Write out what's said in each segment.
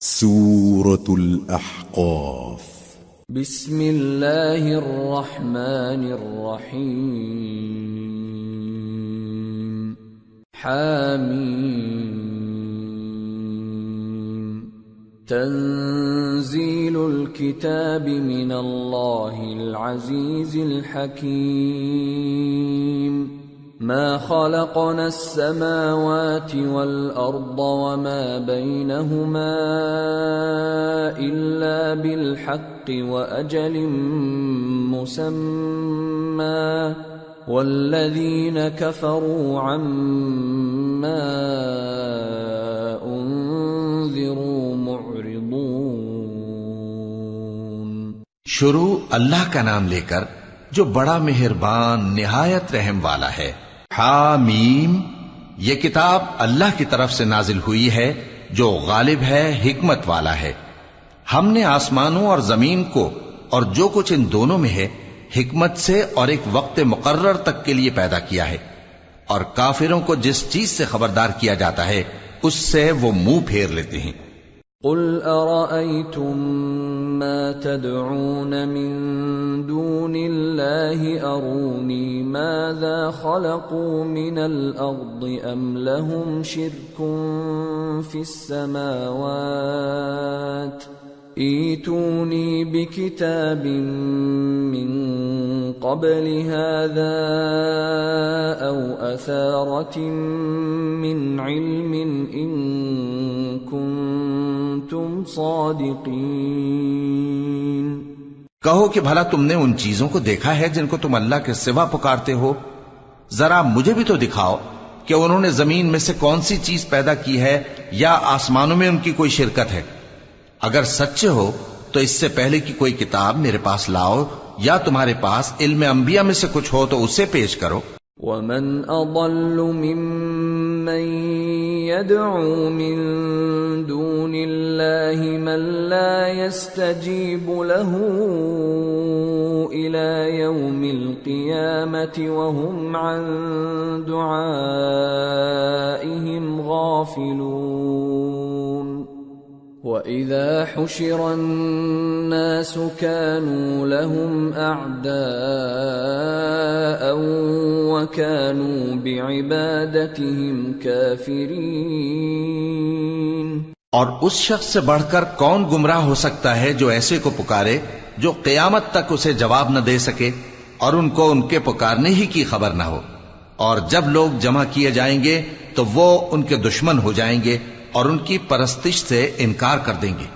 سورة الأحقاف. بسم الله الرحمن الرحيم. حاميم. تنزيل الكتاب من الله العزيز الحكيم. ما خلقنا السماوات والأرض وما بينهما إلا بالحق وأجل مسمى والذين كفروا عما أنذروا معرضون. شروع اللہ کا نام لے کر جو بڑا مہربان نہایت رحم والا ہے. حامیم، یہ کتاب اللہ کی طرف سے نازل ہوئی ہے جو غالب ہے، حکمت والا ہے. ہم نے آسمانوں اور زمین کو اور جو کچھ ان دونوں میں ہے حکمت سے اور ایک وقت مقرر تک کے لیے پیدا کیا ہے، اور کافروں کو جس چیز سے خبردار کیا جاتا ہے اس سے وہ منہ پھیر لیتے ہیں. قل أرأيتم ما تدعون من دون الله أروني ماذا خلقوا من الأرض أم لهم شرك في السماوات ائتوني بكتاب من قبل هذا أو أثارة من علم إن كنتم صادقين. کہو کہ بھلا تم نے ان چیزوں کو دیکھا ہے جن کو تم اللہ کے سوا پکارتے ہو؟ ذرا مجھے بھی تو دکھاؤ کہ انہوں نے زمین میں سے کون سی چیز پیدا کی ہے یا آسمانوں میں ان کی کوئی شرکت ہے. اگر سچے ہو تو اس سے پہلے کی کوئی کتاب میرے پاس لاؤ، یا تمہارے پاس علم انبیاء میں سے کچھ ہو تو اسے پیش کرو. ومن اضل ممن يدعو من دون الله من لا يستجيب له الى يوم القيامة وهم عن دعائهم غافلون. وَإِذَا حُشِرَ النَّاسُ كَانُوا لَهُمْ أَعْدَاءً وَكَانُوا بِعِبَادَتِهِمْ كَافِرِينَ. اور اس شخص سے بڑھ کر کون گمراہ ہو سکتا ہے جو ایسے کو پکارے جو قیامت تک اسے جواب نہ دے سکے اور ان کو ان کے پکارنے ہی کی خبر نہ ہو. اور جب لوگ جمع کیے جائیں گے تو وہ ان کے دشمن ہو جائیں گے اور ان کی پرستش سے انکار کر دیں گے.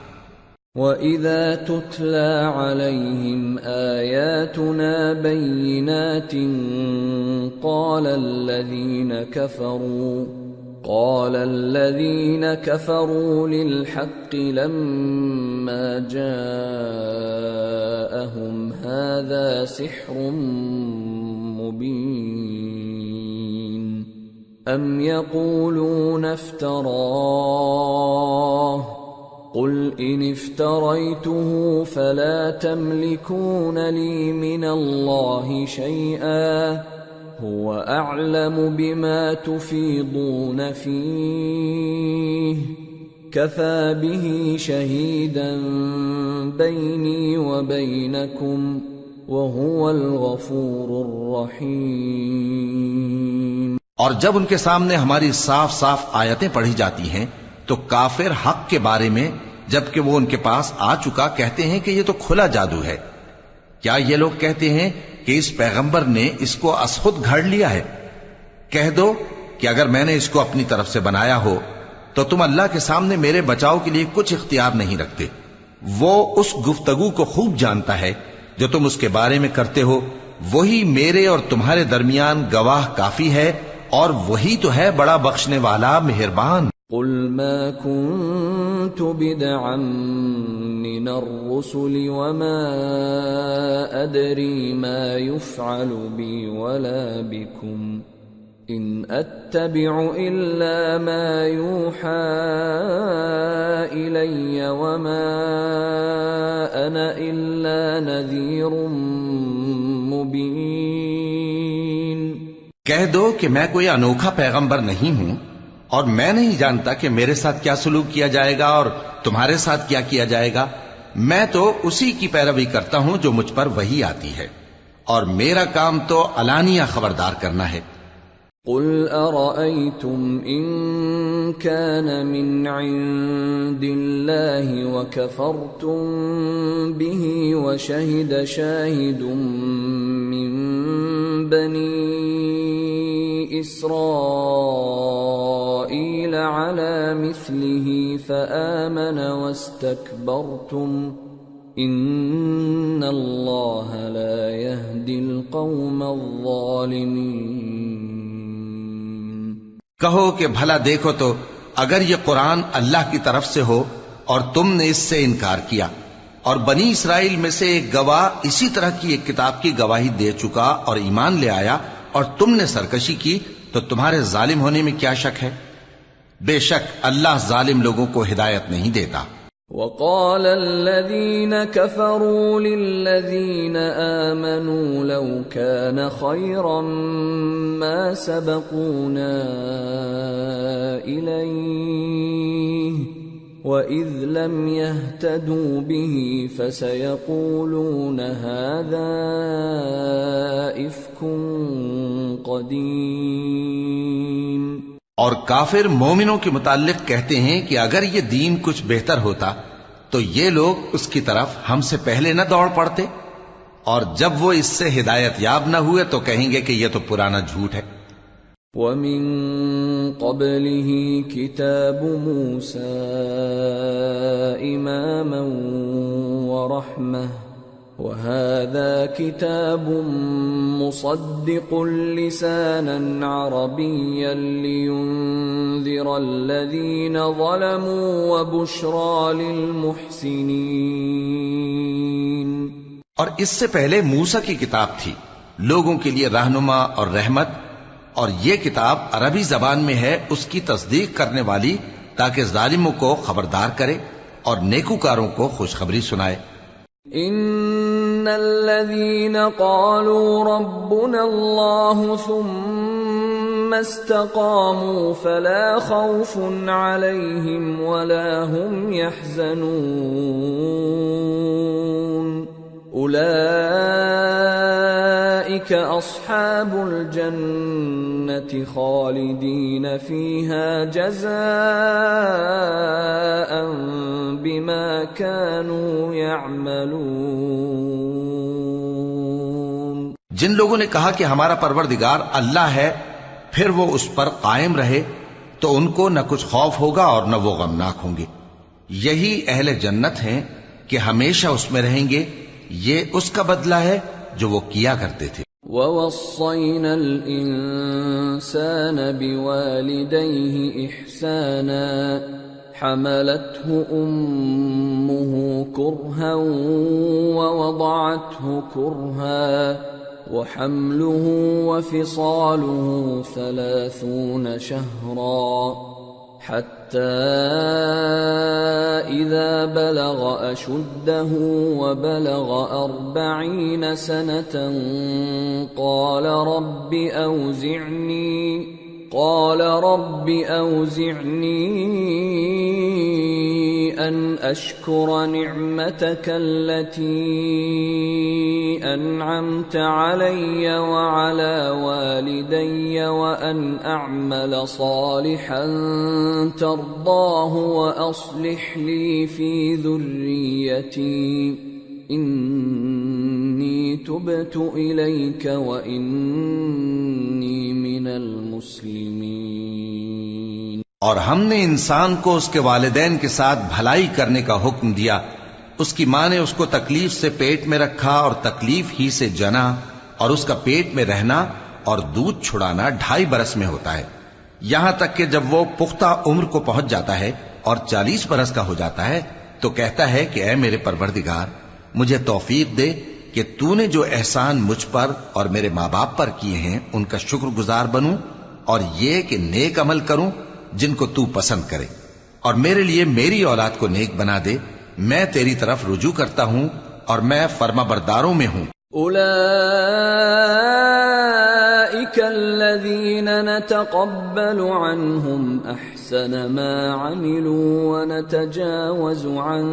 وَإِذَا تُتْلَى عَلَيْهِمْ آيَاتُنَا بَيِّنَاتٍ قَالَ الَّذِينَ كَفَرُوا لِلْحَقِّ لَمَّا جَاءَهُمْ هَذَا سِحْرٌ مُبِينٌ. أَمْ يَقُولُونَ افْتَرَاهُ قُلْ إِنِ افْتَرَيْتُهُ فَلَا تَمْلِكُونَ لِي مِنَ اللَّهِ شَيْئًا هُوَ أَعْلَمُ بِمَا تُفِيضُونَ فِيهِ كَفَى بِهِ شَهِيدًا بَيْنِي وَبَيْنَكُمْ وَهُوَ الْغَفُورُ الرَّحِيمُ. اور جب ان کے سامنے ہماری صاف صاف آیتیں پڑھی جاتی ہیں تو کافر حق کے بارے میں جبکہ وہ ان کے پاس آ چکا کہتے ہیں کہ یہ تو کھلا جادو ہے. کیا یہ لوگ کہتے ہیں کہ اس پیغمبر نے اس کو از خود گھڑ لیا ہے؟ کہہ دو کہ اگر میں نے اس کو اپنی طرف سے بنایا ہو تو تم اللہ کے سامنے میرے بچاؤ کے لیے کچھ اختیار نہیں رکھتے. وہ اس گفتگو کو خوب جانتا ہے جو تم اس کے بارے میں کرتے ہو، وہی میرے اور تمہارے درمیان گواہ کافی ہے، اور وہی تو ہے بڑا بخشنے والا مہربان. قل ما كنت بدعا من الرسل وما أدري ما يفعل بي ولا بكم إن أتبع إلا ما يوحى إلي وما أنا إلا نذير مبين. کہہ دو کہ میں کوئی انوکھا پیغمبر نہیں ہوں، اور میں نہیں جانتا کہ میرے ساتھ کیا سلوک کیا جائے گا اور تمہارے ساتھ کیا کیا جائے گا. میں تو اسی کی پیروی کرتا ہوں جو مجھ پر وحی آتی ہے، اور میرا کام تو علانیہ خبردار کرنا ہے. قل أرأيتم إن كان من عند الله وكفرتم به وشهد شاهد من بني إسرائيل على مثله فآمن واستكبرتم إن الله لا يهدي القوم الظالمين. کہو کہ بھلا دیکھو تو اگر یہ قرآن اللہ کی طرف سے ہو اور تم نے اس سے انکار کیا، اور بنی اسرائیل میں سے ایک گواہ اسی طرح کی ایک کتاب کی گواہی دے چکا اور ایمان لے آیا، اور تم نے سرکشی کی، تو تمہارے ظالم ہونے میں کیا شک ہے؟ بے شک اللہ ظالم لوگوں کو ہدایت نہیں دیتا. وقال الذين كفروا للذين آمنوا لو كان خيرا ما سبقونا إليه وإذ لم يهتدوا به فسيقولون هذا إفك قديم. اور کافر مومنوں کے متعلق کہتے ہیں کہ اگر یہ دین کچھ بہتر ہوتا تو یہ لوگ اس کی طرف ہم سے پہلے نہ دوڑ پڑتے، اور جب وہ اس سے ہدایت یاب نہ ہوئے تو کہیں گے کہ یہ تو پرانا جھوٹ ہے. وَمِن قَبْلِهِ كِتَابُ مُوسَىٰ إِمَامًا وَرَحْمَةً وَهَذَا كِتَابٌ مُصَدِّقٌ لِسَانًا عَرَبِيًّا لِيُنذِرَ الَّذِينَ ظَلَمُوا وَبُشْرَىٰ لِلْمُحْسِنِينَ. اور اس سے پہلے موسیٰ کی کتاب تھی، لوگوں کے لیے رہنما اور رحمت، اور یہ کتاب عربی زبان میں ہے اس کی تصدیق کرنے والی، تاکہ ظالموں کو خبردار کرے اور نیکوکاروں کو خوشخبری سنائے. ان الذين قالوا ربنا الله ثم استقاموا فلا خوف عليهم ولا هم يحزنون اولئك اصحاب الجنة خالدين فيها جزاء بما كانوا يعملون. جن لوگوں نے کہا کہ ہمارا پروردگار اللہ ہے پھر وہ اس پر قائم رہے تو ان کو نہ کچھ خوف ہوگا اور نہ وہ غمناک ہوں گے. یہی اہل جنت ہیں کہ ہمیشہ اس میں رہیں گے، یہ اس کا بدلہ ہے جو وہ کیا کرتے تھے. وَوَصَّيْنَا الْإِنسَانَ بِوَالِدَيْهِ إِحْسَانًا حَمَلَتْهُ أُمُّهُ كُرْهًا وَوَضَعَتْهُ كُرْهًا وَحَمْلُهُ وَفِصَالُهُ 30 شَهْرًا حَتَّى إِذَا بَلَغَ أَشُدَّهُ وَبَلَغَ 40 سَنَةً قَالَ رَبِّ أَوْزِعْنِي أَنْ أَشْكُرَ نِعْمَتَكَ الَّتِي أَنْعَمْتَ عَلَيَّ وَعَلَى وَالِدَيَّ وَأَنْ أَعْمَلَ صَالِحًا تَرْضَاهُ وَأَصْلِحْ لِي فِي ذُرِّيَّتِي إِنِّي تُبْتُ إِلَيْكَ وَإِنِّي مِنَ الْمُسْلِمِينَ. اور ہم نے انسان کو اس کے والدین کے ساتھ بھلائی کرنے کا حکم دیا. اس کی ماں نے اس کو تکلیف سے پیٹ میں رکھا اور تکلیف ہی سے جنا، اور اس کا پیٹ میں رہنا اور دودھ چھڑانا 2.5 برس میں ہوتا ہے، یہاں تک کہ جب وہ پختہ عمر کو پہنچ جاتا ہے اور 40 برس کا ہو جاتا ہے تو کہتا ہے کہ اے میرے پروردگار، مجھے توفیق دے کہ تو نے جو احسان مجھ پر اور میرے ماں باپ پر کیے ہیں ان کا شکر گزار بنوں، اور یہ کہ نیک عمل کروں جن کو تو پسند کرے، اور میرے لیے میری اولاد کو نیک بنا دے. میں تیری طرف رجوع کرتا ہوں اور میں فرما برداروں میں ہوں. أولئك الذين نتقبل عنهم أحسن ما عملوا ونتجاوز عن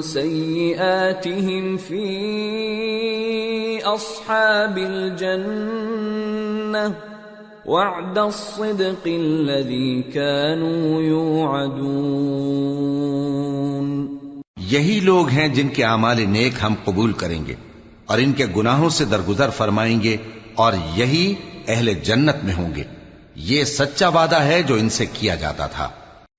سيئاتهم في أصحاب الجنة وعد الصدق الذي كانوا يوعدون۔ یہی لوگ ہیں جن کے اعمال نیک ہم قبول کریں گے اور ان کے گناہوں سے درگزر فرمائیں گے، اور یہی اہل جنت میں ہوں گے۔ یہ سچا وعدہ ہے جو ان سے کیا جاتا تھا۔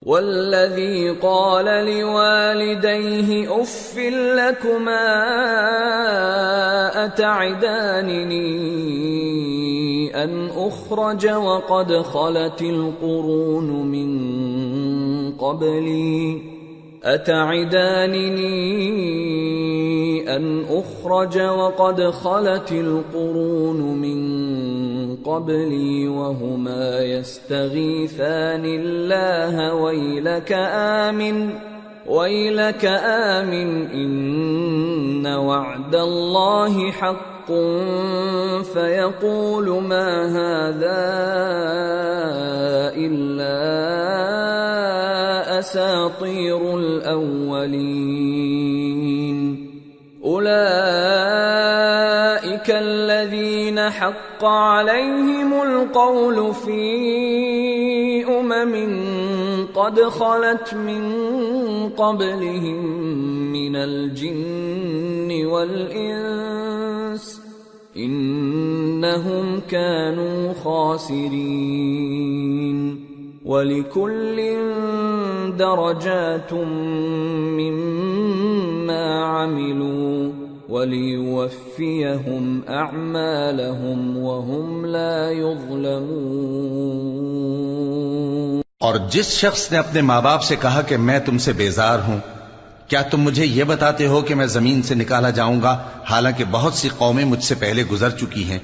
والذی قال لوالدیہ اف لکما اتعداننی ان اخرج وقد خلت القرون من قبلی أتعدانني أن أخرج وقد خلت القرون من قبلي وهما يستغيثان الله ويلك آمن إن وعد الله حق فيقول ما هذا إلا أساطير الأولين أولئك الذين حق عليهم القول في قد خلت من قبلهم من الجن والإنس إنهم كانوا خاسرين وَلِكُلٍّ دَرَجَاتٌ مِّمَّا عَمِلُوا وَلِيُوَفِّيَهُمْ أَعْمَالَهُمْ وَهُمْ لَا يُظْلَمُونَ۔ اور جس شخص نے اپنے ماں باپ سے کہا کہ میں تم سے بیزار ہوں، کیا تم مجھے یہ بتاتے ہو کہ میں زمین سے نکالا جاؤں گا، حالانکہ بہت سی قومیں مجھ سے پہلے گزر چکی ہیں؟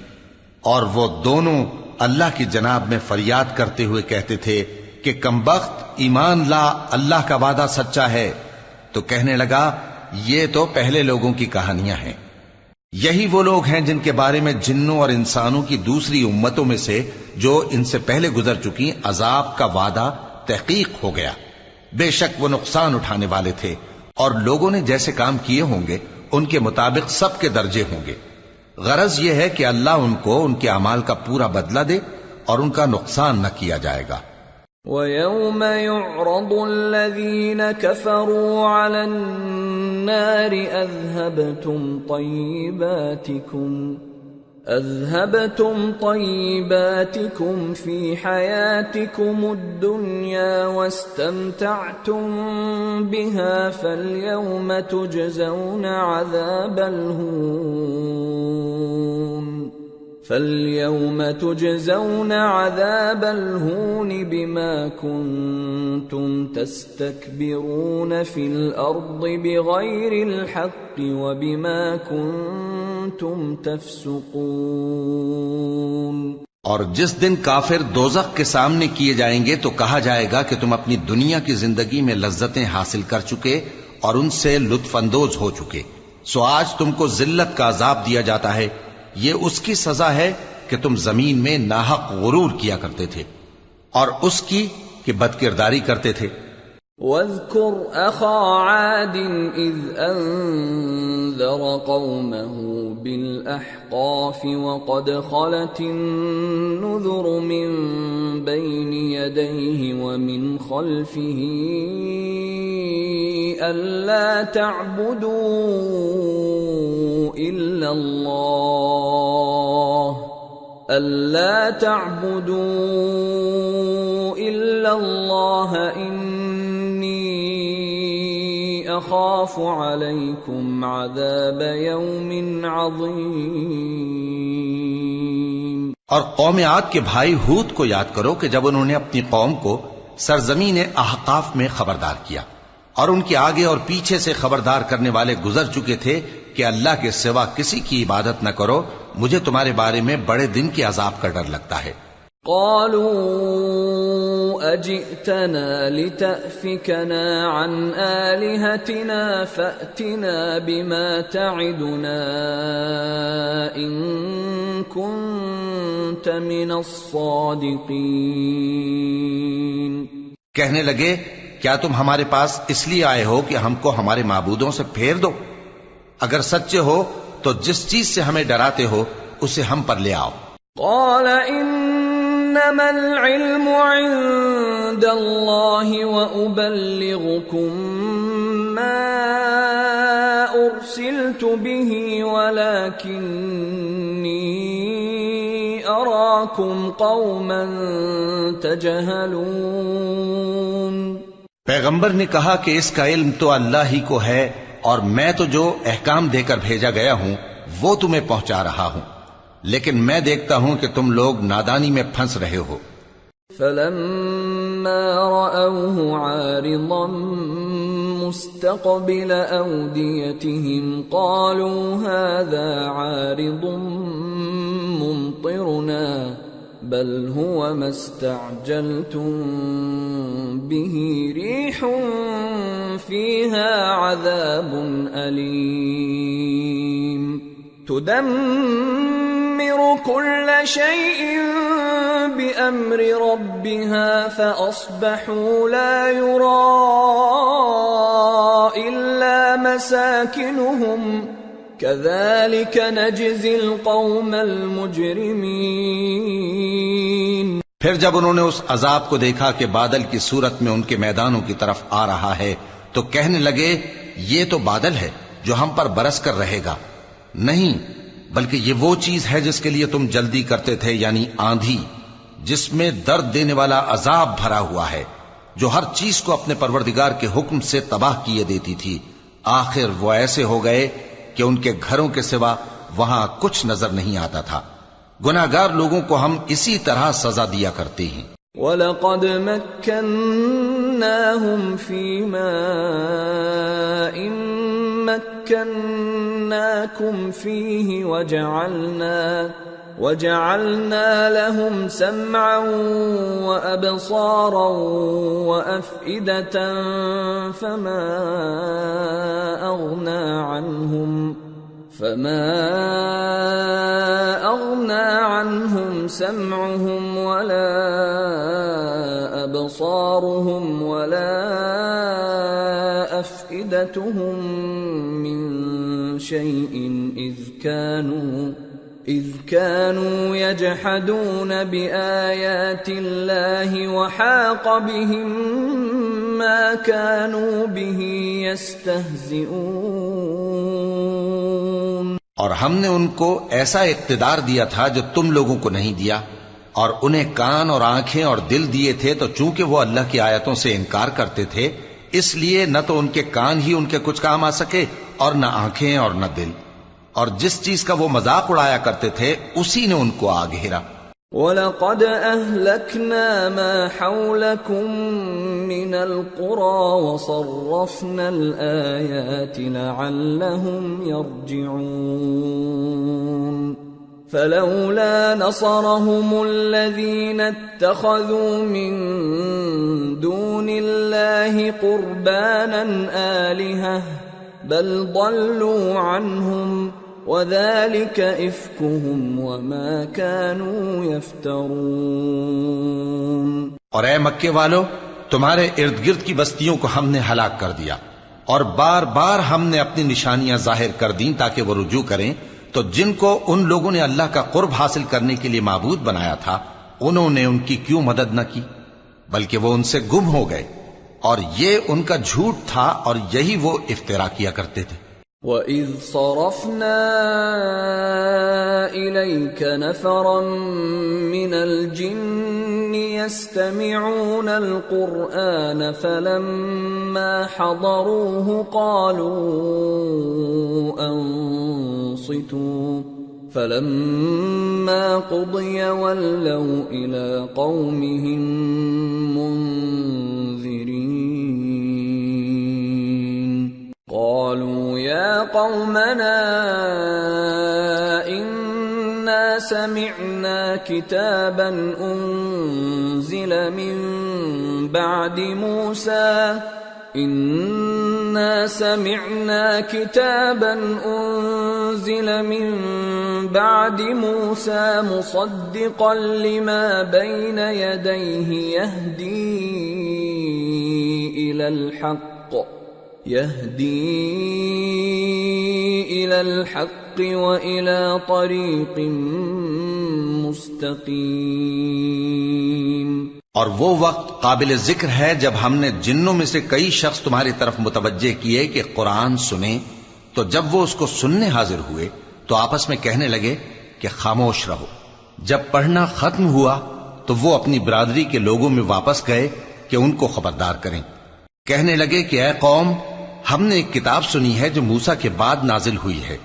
اور وہ دونوں اللہ کی جناب میں فریاد کرتے ہوئے کہتے تھے کہ کمبخت، ایمان لا، اللہ کا وعدہ سچا ہے۔ تو کہنے لگا یہ تو پہلے لوگوں کی کہانیاں ہیں، یہی وہ لوگ ہیں جن کے بارے میں جنوں اور انسانوں کی دوسری امتوں میں سے جو ان سے پہلے گزر چکی عذاب کا وعدہ تحقیق ہو گیا۔ بے شک وہ نقصان اٹھانے والے تھے، اور لوگوں نے جیسے کام کیے ہوں گے ان کے مطابق سب کے درجے ہوں گے۔ غرض یہ ہے کہ اللہ ان کو ان کے اعمال کا پورا بدلہ دے اور ان کا نقصان نہ کیا جائے گا۔ وَيَوْمَ يُعْرَضُ الَّذِينَ كَفَرُوا عَلَى النَّارِ أَذْهَبْتُمْ طَيِّبَاتِكُمْ فِي حَيَاتِكُمُ الدُّنْيَا وَاسْتَمْتَعْتُمْ بِهَا فَالْيَوْمَ تُجْزَوْنَ عَذَابَ الْهُونِ بِمَا كُنْتُمْ تَسْتَكْبِرُونَ فِي الْأَرْضِ بِغَيْرِ الْحَقِّ وَبِمَا كُنْتُمْ تَفْسُقُونَ۔ اور جس دن کافر دوزخ کے سامنے کیے جائیں گے تو کہا جائے گا کہ تم اپنی دنیا کی زندگی میں لذتیں حاصل کر چکے اور ان سے لطف اندوز ہو چکے، سو آج تم کو ذلت کا عذاب دیا جاتا ہے۔ یہ اس کی سزا ہے کہ تم زمین میں ناحق غرور کیا کرتے تھے اور اس کی کہ بدکرداری کرتے تھے۔ وَاذْكُرْ أَخَا عَادٍ إِذْ أَنذَرَ قَوْمَهُ بِالْأَحْقَافِ وَقَدْ خَلَتِ النُّذُرُ مِنْ بَيْنِ يَدَيْهِ وَمِنْ خَلْفِهِ أَلَّا تَعْبُدُوا إِلَّا اللَّهَ إِنِّي أَخَافُ عَلَيْكُمْ عَذَابَ يَوْمٍ عَظِيمٍ۔ اور قوم عاد کے بھائی ہود کو یاد کرو کہ جب انہوں نے اپنی قوم کو سرزمین احقاف میں خبردار کیا اور ان کے آگے اور پیچھے سے خبردار کرنے والے گزر چکے تھے کہ اللہ کے سوا کسی کی عبادت نہ کرو، مجھے تمہارے بارے میں بڑے دن کے عذاب کا ڈر لگتا ہے۔ قالوا أجئتنا لتأفكنا عن آلهتنا فأتنا بما تعدنا إن كنت من الصادقين۔ کہنے لگے کیا تم ہمارے پاس اس لیے آئے ہو کہ ہم کو ہمارے معبودوں سے پھیر دو؟ اگر سچے ہو تو جس چیز سے ہمیں ڈراتے ہو اسے ہم پر لے آؤ۔ قال انما العلم عند الله وابلغكم ما ارسلت به ولكني اراكم قوما تجهلون۔ پیغمبر نے کہا کہ اس کا علم تو اللہ ہی کو ہے اور میں تو جو احکام دے کر بھیجا گیا ہوں وہ تمہیں پہنچا رہا ہوں، لیکن میں دیکھتا ہوں کہ تم لوگ نادانی میں پھنس رہے ہو۔ فلما رأوه عارضا مستقبل أوديتهم قالوا هذا عارض ممطرنا بل هو ما استعجلتم به ريح فيها عذاب أليم تدمر كل شيء بأمر ربها فأصبحوا لا يرى إلا مساكنهم كذلك نجزي القوم المجرمين۔ پھر جب انہوں نے اس عذاب کو دیکھا کہ بادل کی صورت میں ان کے میدانوں کی طرف آ رہا ہے تو کہنے لگے یہ تو بادل ہے جو ہم پر برس کر رہے گا، نہیں بلکہ یہ وہ چیز ہے جس کے لیے تم جلدی کرتے تھے، یعنی آندھی جس میں درد دینے والا عذاب بھرا ہوا ہے، جو ہر چیز کو اپنے پروردگار کے حکم سے تباہ کیے دیتی تھی۔ آخر وہ ایسے ہو گئے کہ ان کے گھروں کے سوا وہاں کچھ نظر نہیں آتا تھا۔ گناہگار لوگوں کو ہم اسی طرح سزا دیا کرتے ہیں۔ وَلَقَدْ مَكَّنَّاهُمْ فِي مَاءٍ مَكَّنَّاكُمْ فِيهِ وَجَعَلْنَا لَهُمْ سَمْعًا وَأَبْصَارًا وَأَفْئِدَةً فَمَا أَغْنَى عَنْهُمْ سَمْعُهُمْ وَلَا أَبْصَارُهُمْ وَلَا أَفْئِدَتُهُمْ مِنْ شَيْءٍ إِذْ كَانُوا يَجْحَدُونَ بِآيَاتِ اللَّهِ وَحَاقَ بِهِمْ مَا كَانُوا بِهِ يَسْتَهْزِئُونَ۔ اور ہم نے ان کو ایسا اقتدار دیا تھا جو تم لوگوں کو نہیں دیا، اور انہیں کان اور آنکھیں اور دل دیے تھے، تو چونکہ وہ اللہ کی آیتوں سے انکار کرتے تھے اس لیے نہ تو ان کے کان ہی ان کے کچھ کام آ سکے اور نہ آنکھیں اور نہ دل، اور جس چیز کا وہ مذاق اڑایا کرتے تھے اسی نے ان کو آ گھیرا۔ وَلَقَدْ أَهْلَكْنَا مَا حَوْلَكُمْ مِنَ الْقُرَى وَصَرَّفْنَا الْآيَاتِ لَعَلَّهُمْ يَرْجِعُونَ فَلَوْلَا نَصَرَهُمُ الَّذِينَ اتَّخَذُوا مِن دُونِ اللَّهِ قُرْبَانًا آلِهَةً بَلْ ضَلُّوا عَنْهُمْ وَذَلِكَ إِفْكُهُمْ وَمَا كَانُوا يَفْتَرُونَ۔ اور اے مکے والو، تمہارے ارد گرد کی بستیوں کو ہم نے ہلاک کر دیا، اور بار بار ہم نے اپنی نشانیاں ظاہر کر دیں تاکہ وہ رجوع کریں، تو جن کو ان لوگوں نے اللہ کا قرب حاصل کرنے کے لیے معبود بنایا تھا انہوں نے ان کی کیوں مدد نہ کی، بلکہ وہ ان سے گم ہو گئے، اور یہ ان کا جھوٹ تھا اور یہی وہ افترا کیا کرتے تھے۔ وَإِذْ صَرَفْنَا إِلَيْكَ نَفَرًا مِّنَ الْجِنِّ يَسْتَمِعُونَ الْقُرْآنَ فَلَمَّا حَضَرُوهُ قَالُوا أَنصِتُوا فَلَمَّا قُضِيَ وَلَّوْا إِلَىٰ قَوْمِهِمْ مُنذِرِينَ قالوا يا قومنا إنا سمعنا كتابا أنزل من بعد موسى إنا سمعنا كتابا أنزل من بعد موسى مصدقا لما بين يديه يهدي إلى الحق وإلى طريق مستقيم. اور وہ وقت قابل ذکر ہے جب ہم نے جنوں میں سے کئی شخص تمہاری طرف متوجہ کیے کہ قرآن سنیں، تو جب وہ اس کو سننے حاضر ہوئے تو آپس میں کہنے لگے کہ خاموش رہو. جب پڑھنا ختم ہوا تو وہ اپنی برادری کے لوگوں میں واپس گئے کہ ان کو خبردار کریں. کہنے لگے کہ اے قوم، ہم نے ایک کتاب سنی ہے جو موسیٰ کے بعد نازل ہوئی ہے.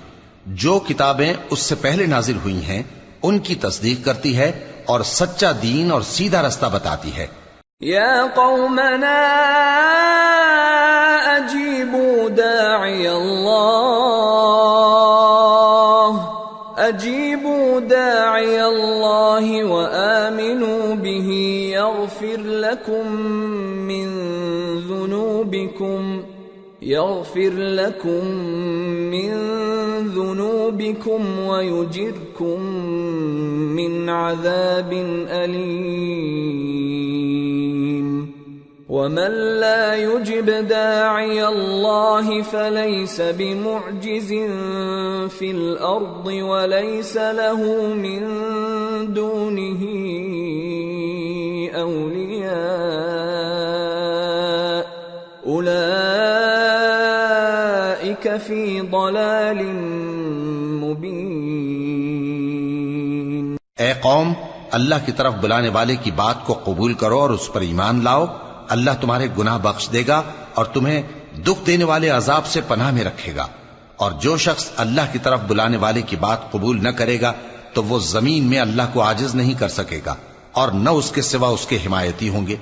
جو کتابیں اس سے پہلے نازل ہوئی ہیں ان کی تصدیق کرتی ہے اور سچا دین اور سیدھا رستہ بتاتی ہے. یا قومنا اجیبوا داعی اللہ وآمنوا به يغفر لكم من ذنوبكم ويجركم من عذاب أليم. ومن لا يجب داعي الله فليس بمعجز في الأرض وليس له من دونه أولياء أولئك في ضلال مبين. اے قوم، اللہ کی طرف بلانے والے کی بات کو قبول کرو اور اس پر ایمان لاؤ. اللہ تمہارے گناہ بخش دے گا اور تمہیں دکھ دینے والے عذاب سے پناہ میں رکھے گا. اور جو شخص اللہ کی طرف بلانے والے کی بات قبول نہ کرے گا تو وہ زمین میں اللہ کو عاجز نہیں کر سکے گا اور نہ اس کے سوا اس کے حمایتی ہوں گے.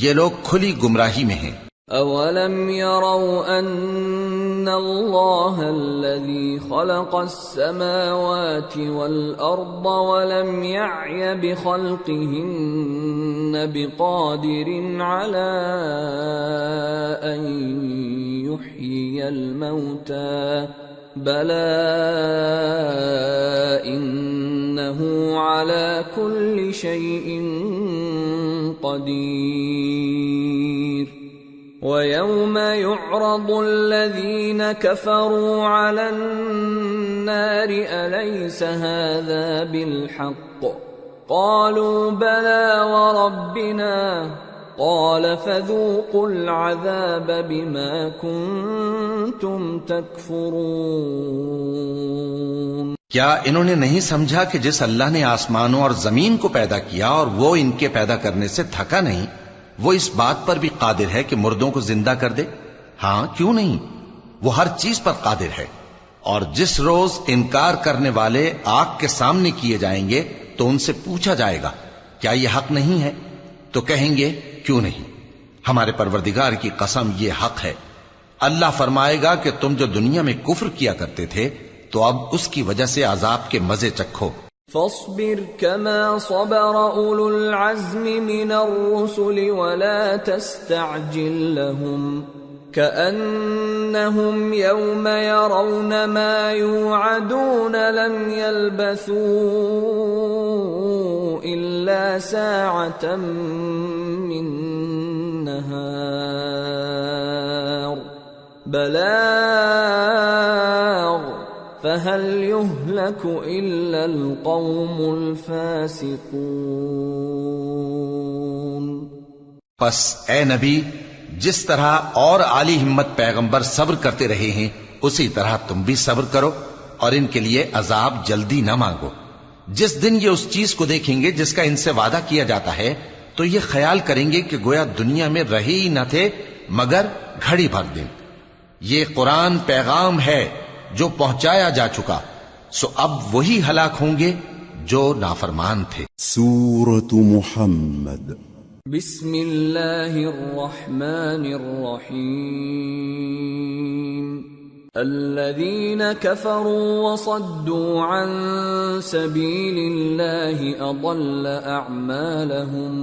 یہ لوگ کھلی گمراہی میں ہیں. اولم يروا ان اللہ الذي خلق السماوات والارض ولم يعي بخلقهن بقادر على ان يحيي الموتى بلى انه على كل شيء قدير. وَيَوْمَ يُعْرَضُ الَّذِينَ كَفَرُوا عَلَى النَّارِ أَلَيْسَ هَذَا بِالْحَقِّ قَالُوا بَلَى وَرَبِّنَا قَالَ فَذُوقُوا الْعَذَابَ بِمَا كُنتُمْ تَكْفُرُونَ. کیا انہوں نے نہیں سمجھا کہ جس اللہ نے آسمانوں اور زمین کو پیدا کیا اور وہ ان کے پیدا کرنے سے تھکا نہیں، وہ اس بات پر بھی قادر ہے کہ مردوں کو زندہ کر دے؟ ہاں، کیوں نہیں، وہ ہر چیز پر قادر ہے. اور جس روز انکار کرنے والے آگ کے سامنے کیے جائیں گے تو ان سے پوچھا جائے گا کیا یہ حق نہیں ہے؟ تو کہیں گے کیوں نہیں، ہمارے پروردگار کی قسم یہ حق ہے. اللہ فرمائے گا کہ تم جو دنیا میں کفر کیا کرتے تھے تو اب اس کی وجہ سے عذاب کے مزے چکھو. فاصبر كما صبر أولو العزم من الرسل ولا تستعجل لهم كأنهم يوم يرون ما يوعدون لم يلبثوا إلا ساعة من نهار بلاغ فَهَلْ يُهْلَكُ إِلَّا الْقَوْمُ الْفَاسِقُونَ. پس اے نبی، جس طرح اور عالی ہمت پیغمبر صبر کرتے رہے ہیں اسی طرح تم بھی صبر کرو اور ان کے لیے عذاب جلدی نہ مانگو. جس دن یہ اس چیز کو دیکھیں گے جس کا ان سے وعدہ کیا جاتا ہے تو یہ خیال کریں گے کہ گویا دنیا میں رہے ہی نہ تھے مگر گھڑی بھر دن. یہ قرآن پیغام ہے جو پہنچایا جا چکا، سو اب وہی ہلاک ہوں گے جو نافرمان تھے. سورة محمد. بسم اللہ الرحمن الرحیم. الذين كفروا وصدوا عن سبيل الله أضل أعمالهم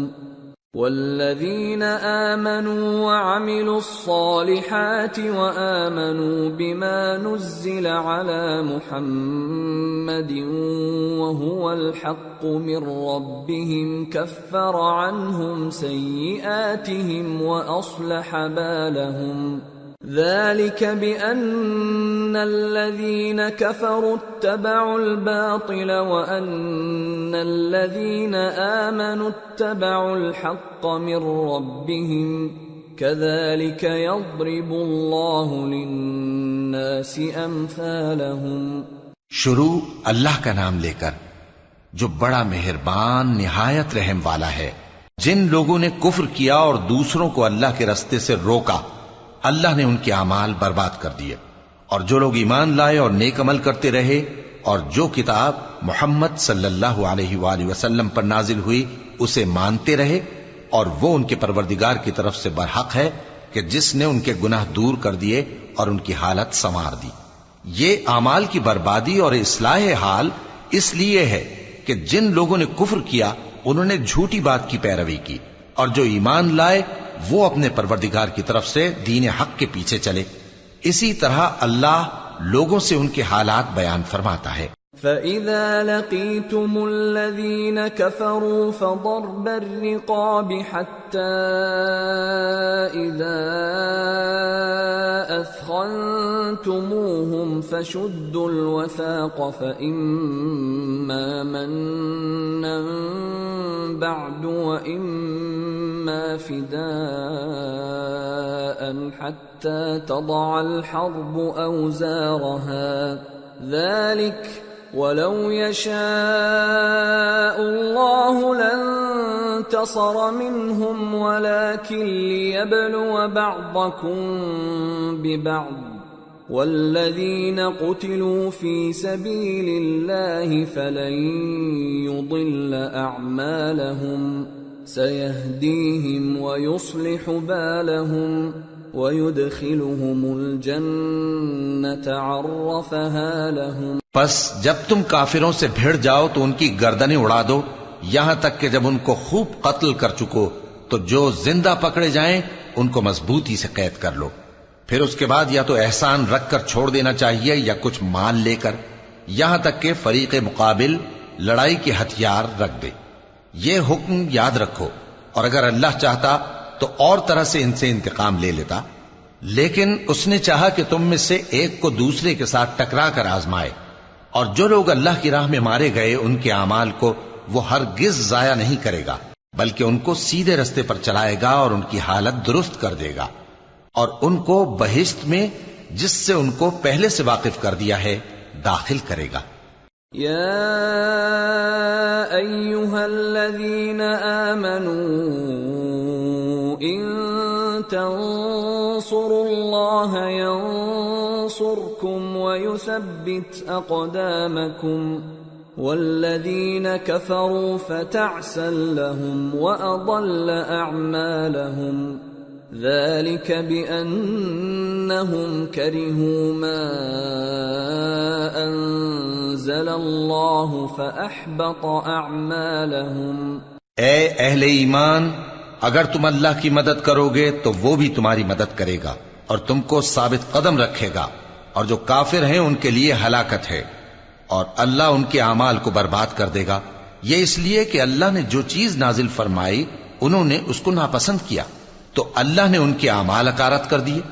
والذين آمنوا وعملوا الصالحات وآمنوا بما نزل على محمد وهو الحق من ربهم كفر عنهم سيئاتهم وأصلح بالهم ذلك بأن الذين كفروا اتبعوا الباطل وأن الذين آمنوا اتبعوا الحق من ربهم كذلك يضرب الله للناس أمثالهم. شروع اللہ کا نام لے کر جو بڑا مہربان نہایت رحم والا ہے. جن لوگوں نے کفر کیا اور دوسروں کو اللہ کے رستے سے روکا اللہ نے ان کے اعمال برباد کر دیے، اور جو لوگ ایمان لائے اور نیک عمل کرتے رہے اور جو کتاب محمد صلی اللہ علیہ وآلہ وسلم پر نازل ہوئی اسے مانتے رہے، اور وہ ان کے پروردگار کی طرف سے برحق ہے کہ جس نے ان کے گناہ دور کر دیے اور ان کی حالت سنوار دی. یہ اعمال کی بربادی اور اصلاح حال اس لیے ہے کہ جن لوگوں نے کفر کیا انہوں نے جھوٹی بات کی پیروی کی، اور جو ایمان لائے وہ اپنے پروردگار کی طرف سے دین حق کے پیچھے چلے. اسی طرح اللہ لوگوں سے ان کے حالات بیان فرماتا ہے. فَإِذَا لَقِيتُمُ الَّذِينَ كَفَرُوا فَضَرْبَ الرِّقَابِ حَتَّى إِذَا أَثْخَنْتُمُوهُمْ فَشُدُّوا الْوَثَاقَ فَإِمَّا مَنًّا بَعْدُ وَإِمَّا فِدَاءً حَتَّى تَضَعَ الْحَرْبُ أَوْزَارَهَا ذَلِكَ وَلَوْ يَشَاءُ اللَّهُ لَانتَصَرَ مِنْهُمْ وَلَكِنْ لِيَبْلُوَ بَعْضَكُمْ بِبَعْضٍ وَالَّذِينَ قُتِلُوا فِي سَبِيلِ اللَّهِ فَلَنْ يُضِلَّ أَعْمَالَهُمْ سَيَهْدِيهِمْ وَيُصْلِحُ بَالَهُمْ وَيُدْخِلُهُمُ الْجَنَّةَ عَرَّفَهَا لَهُمْ. پس جب تم کافروں سے بھیڑ جاؤ تو ان کی گردنیں اڑا دو یہاں تک کہ جب ان کو خوب قتل کر چکو تو جو زندہ پکڑے جائیں ان کو مضبوطی سے قید کر لو. پھر اس کے بعد یا تو احسان رکھ کر چھوڑ دینا چاہیے یا کچھ مال لے کر، یہاں تک کہ فریق مقابل لڑائی کے ہتھیار رکھ دے. یہ حکم یاد رکھو، اور اگر اللہ چاہتا تو اور طرح سے ان سے انتقام لے لیتا، لیکن اس نے چاہا کہ تم میں سے ایک کو دوسرے کے ساتھ ٹکرا کر آزمائے. اور جو لوگ اللہ کی راہ میں مارے گئے ان کے اعمال کو وہ ہرگز ضائع نہیں کرے گا، بلکہ ان کو سیدھے رستے پر چلائے گا اور ان کی حالت درست کر دے گا، اور ان کو بہشت میں جس سے ان کو پہلے سے واقف کر دیا ہے داخل کرے گا. یا ایھا الذین آمنوا ان تنصروا اللہ ينصركم ويثبت اقدامكم والذین كفروا فتعسا لهم واضل اعمالهم ذلك بأنهم كرهوا ما أنزل الله فأحبط أعمالهم. اے اہل ایمان، اگر تم اللہ کی مدد کرو گے تو وہ بھی تمہاری مدد کرے گا اور تم کو ثابت قدم رکھے گا، اور جو کافر ہیں ان کے لیے ہلاکت ہے، اور اللہ ان کے اعمال کو برباد کر دے گا. یہ اس لیے کہ اللہ نے جو چیز نازل فرمائی انہوں نے اس کو ناپسند کیا تو اللہ نے ان کے اعمال اکارت کر دیے.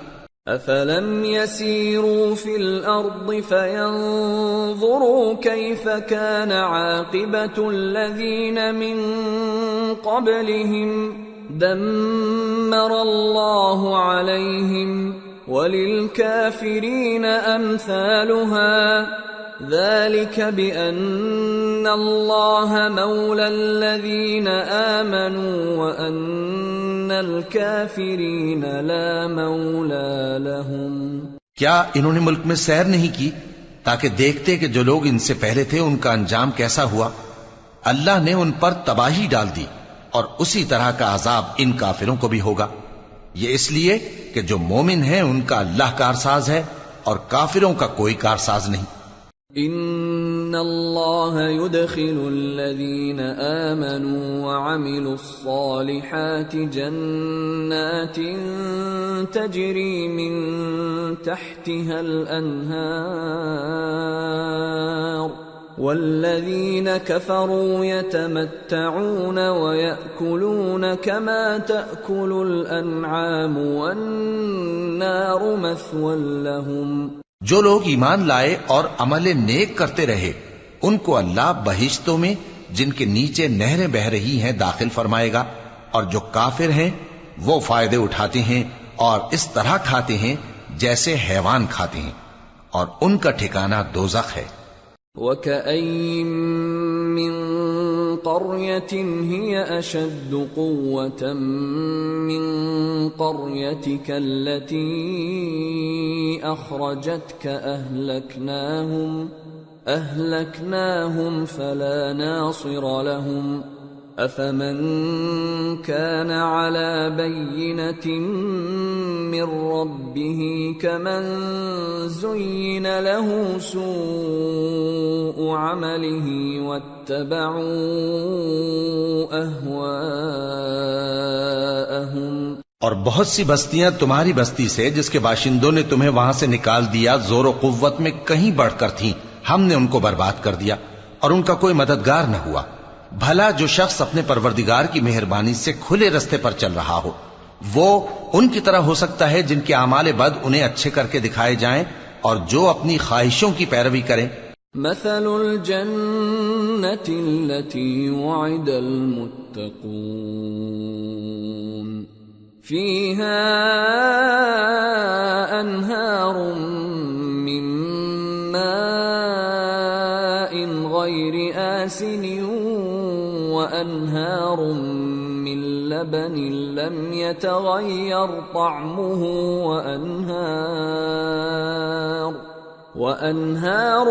افلم يسيروا في الارض فينظروا كيف كان عاقبة الذين من قبلهم دمر الله عليهم وللكافرين امثالها ذلك بأن الله مولى الذين آمنوا وأن الكافرين لا مولى لهم. کیا انہوں نے ملک میں سیر نہیں کی تاکہ دیکھتے کہ جو لوگ ان سے پہلے تھے ان کا انجام کیسا ہوا؟ اللہ نے ان پر تباہی ڈال دی اور اسی طرح کا عذاب ان کافروں کو بھی ہوگا. یہ اس لیے کہ جو مومن ہیں ان کا اللہ کارساز ہے اور کافروں کا کوئی کارساز نہیں. ان اللہ يدخل الذین آمنوا وعملوا الصالحات جنات تجری من تحتها الانہار والذین کفروا یتمتعون ویأکلون کما تأکل الانعام والنار مثوی لهم۔ جو لوگ ایمان لائے اور عمل نیک کرتے رہے ان کو اللہ بہشتوں میں جن کے نیچے نہریں بہ رہی ہیں داخل فرمائے گا، اور جو کافر ہیں وہ فائدے اٹھاتے ہیں اور اس طرح کھاتے ہیں جیسے حیوان کھاتے ہیں، اور ان کا ٹھکانہ دوزخ ہے۔ وَكَأَيٍّ مِّن قَرْيَةٍ هِيَ أَشَدُّ قُوَّةً مِّن قَرْيَتِكَ الَّتِي أَخْرَجَتْكَ أَهْلَكْنَاهُمْ فَلَا نَاصِرَ لَهُمْ أَفَمَن كَانَ عَلَى بَيِّنَةٍ مِّن رَّبِّهِ كَمَن زُيِّنَ لَهُ سُوءُ عَمَلِهِ وَاتَّبَعُوا أَهْوَاءَهُمْ۔ اور بہت سی بستیاں تمہاری بستی سے جس کے باشندوں نے تمہیں وہاں سے نکال دیا زور و قوت میں کہیں بڑھ کر تھیں، ہم نے ان کو برباد کر دیا اور ان کا کوئی مددگار نہ ہوا۔ بھلا جو شخص اپنے پروردگار کی مہربانی سے کھلے رستے پر چل رہا ہو وہ ان کی طرح ہو سکتا ہے جن کے اعمال بد انہیں اچھے کر کے دکھائے جائیں اور جو اپنی خواہشوں کی پیروی کریں۔ مثل الجنة التي وعد المتقون فيها أنهار من ماء غير آسن وأنهار من لبن لم يتغير طعمه وأنهار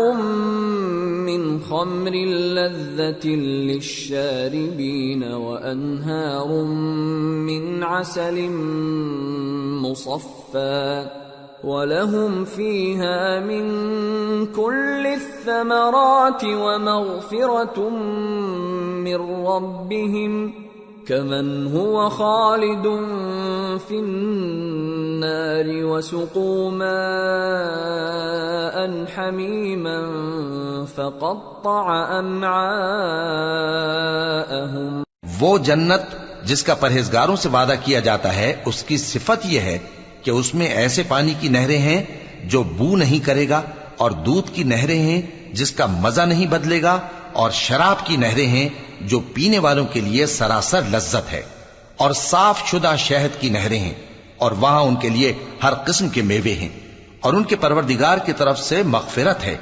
من خمر لذة للشاربين وأنهار من عسل مصفى وَلَهُمْ فِيهَا مِن كُلِّ الثَّمَرَاتِ وَمَغْفِرَةٌ مِّن رَّبِّهِمْ كَمَنْ هُوَ خَالِدٌ فِي النَّارِ وَسُقُوا مَاءً حَمِيمًا فَقَطَّعَ أَمْعَاءَهُمْ۔ وہ جنت جس کا پرہیزگاروں سے وعدہ کیا جاتا ہے اس کی صفت یہ ہے کہ اس میں ایسے پانی کی نہریں ہیں جو بو نہیں کرے گا، اور دودھ کی نہریں ہیں جس کا مزہ نہیں بدلے گا، اور شراب کی نہریں ہیں جو پینے والوں کے لیے سراسر لذت ہے، اور صاف شدہ شہد کی نہریں ہیں، اور وہاں ان کے لیے ہر قسم کے میوے ہیں، اور ان کے پروردگار کی طرف سے مغفرت ہے۔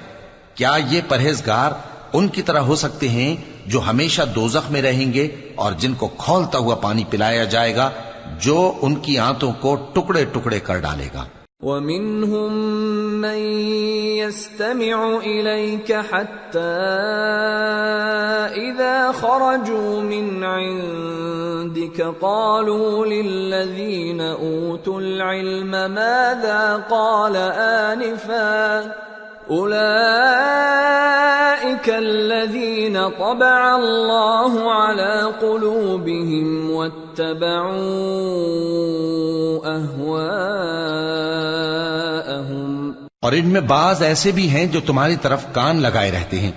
کیا یہ پرہیزگار ان کی طرح ہو سکتے ہیں جو ہمیشہ دوزخ میں رہیں گے اور جن کو کھولتا ہوا پانی پلایا جائے گا جو ان کی آنتوں کو ٹکڑے ٹکڑے کر ڈالے گا۔ وَمِنْهُمْ مَنْ يَسْتَمِعُ إِلَيْكَ حَتَّى إِذَا خَرَجُوا مِنْ عِنْدِكَ قَالُوا لِلَّذِينَ أُوتُوا الْعِلْمَ مَاذَا قَالَ آنِفًا أُولَئِكَ الَّذِينَ طَبَعَ اللَّهُ عَلَى قُلُوبِهِمْ وَاتَّبَعُوا أَهْوَاءَهُمْ۔ اور ان میں بعض ایسے بھی ہیں جو تمہاری طرف کان لگائے رہتے ہیں،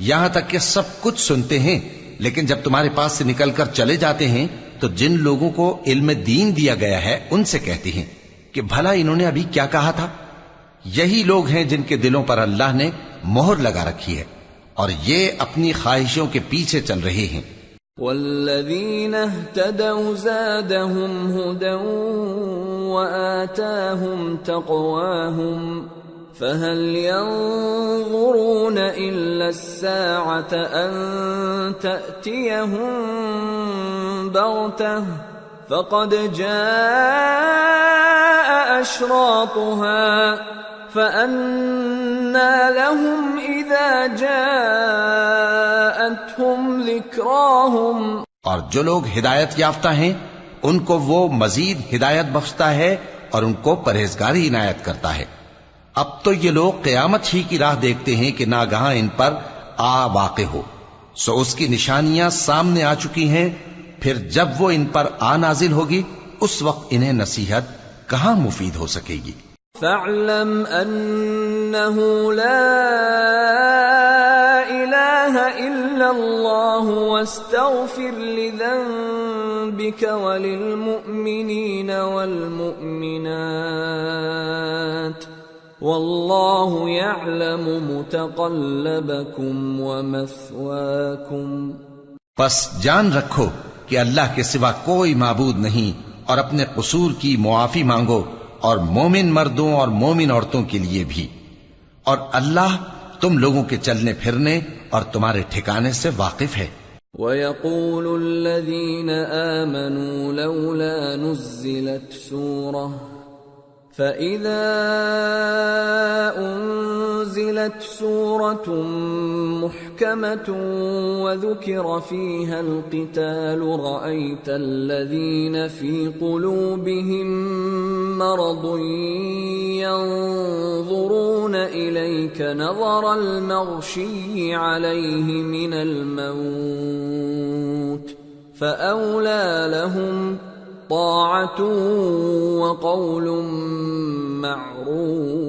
یہاں تک کہ سب کچھ سنتے ہیں، لیکن جب تمہارے پاس سے نکل کر چلے جاتے ہیں تو جن لوگوں کو علم دین دیا گیا ہے ان سے کہتے ہیں کہ بھلا انہوں نے ابھی کیا کہا تھا۔ یہی لوگ ہیں جن کے دلوں پر اللہ نے مہر لگا رکھی ہے اور یہ اپنی خواہشوں کے پیچھے چل رہے ہیں۔ والذین اہتدوا زادهم هدى وآتاهم تقواهم فهل ينظرون إلا الساعة أن تأتيهم بغتة فقد جاء أشراطها فأنى لهم إذا جاءتهم ذكراهم۔ اور جو لوگ ہدایت یافتہ ہیں ان کو وہ مزید ہدایت بخشتا ہے اور ان کو پرہیزگاری عنایت کرتا ہے۔ اب تو یہ لوگ قیامت ہی کی راہ دیکھتے ہیں کہ ناگہاں ان پر آ واقع ہو، سو اس کی نشانیاں سامنے آ چکی ہیں، پھر جب وہ ان پر آ نازل ہوگی اس وقت انہیں نصیحت کہاں مفید ہو سکے گی۔ فاعلم انه لا اله الا الله واستغفر لذنبك وللمؤمنين والمؤمنات والله يعلم متقلبكم ومثواكم۔ پس جان رکھو کہ اللہ کے سوا کوئی معبود نہیں، اور اپنے قصور کی معافی مانگو، اور مومن مردوں اور مومن عورتوں کے لیے بھی، اور اللہ تم لوگوں کے چلنے پھرنے اور تمہارے ٹھکانے سے واقف ہے۔ وَيَقُولُ الَّذِينَ آمَنُوا لَوْلَا نُزِّلَتْ سُورَةٌ فَإِذَا أُنزِلَتْ سُورَةٌ مُحْكَمَةٌ وَذُكِرَ فِيهَا الْقِتَالُ رَأَيْتَ الَّذِينَ فِي قُلُوبِهِم مَّرَضٌ يَنظُرُونَ إِلَيْكَ نَظَرَ الْمَغْشِيِّ عَلَيْهِ مِنَ الْمَوْتِ فَأَوْلَىٰ لَهُمْ طاعة وقول معروف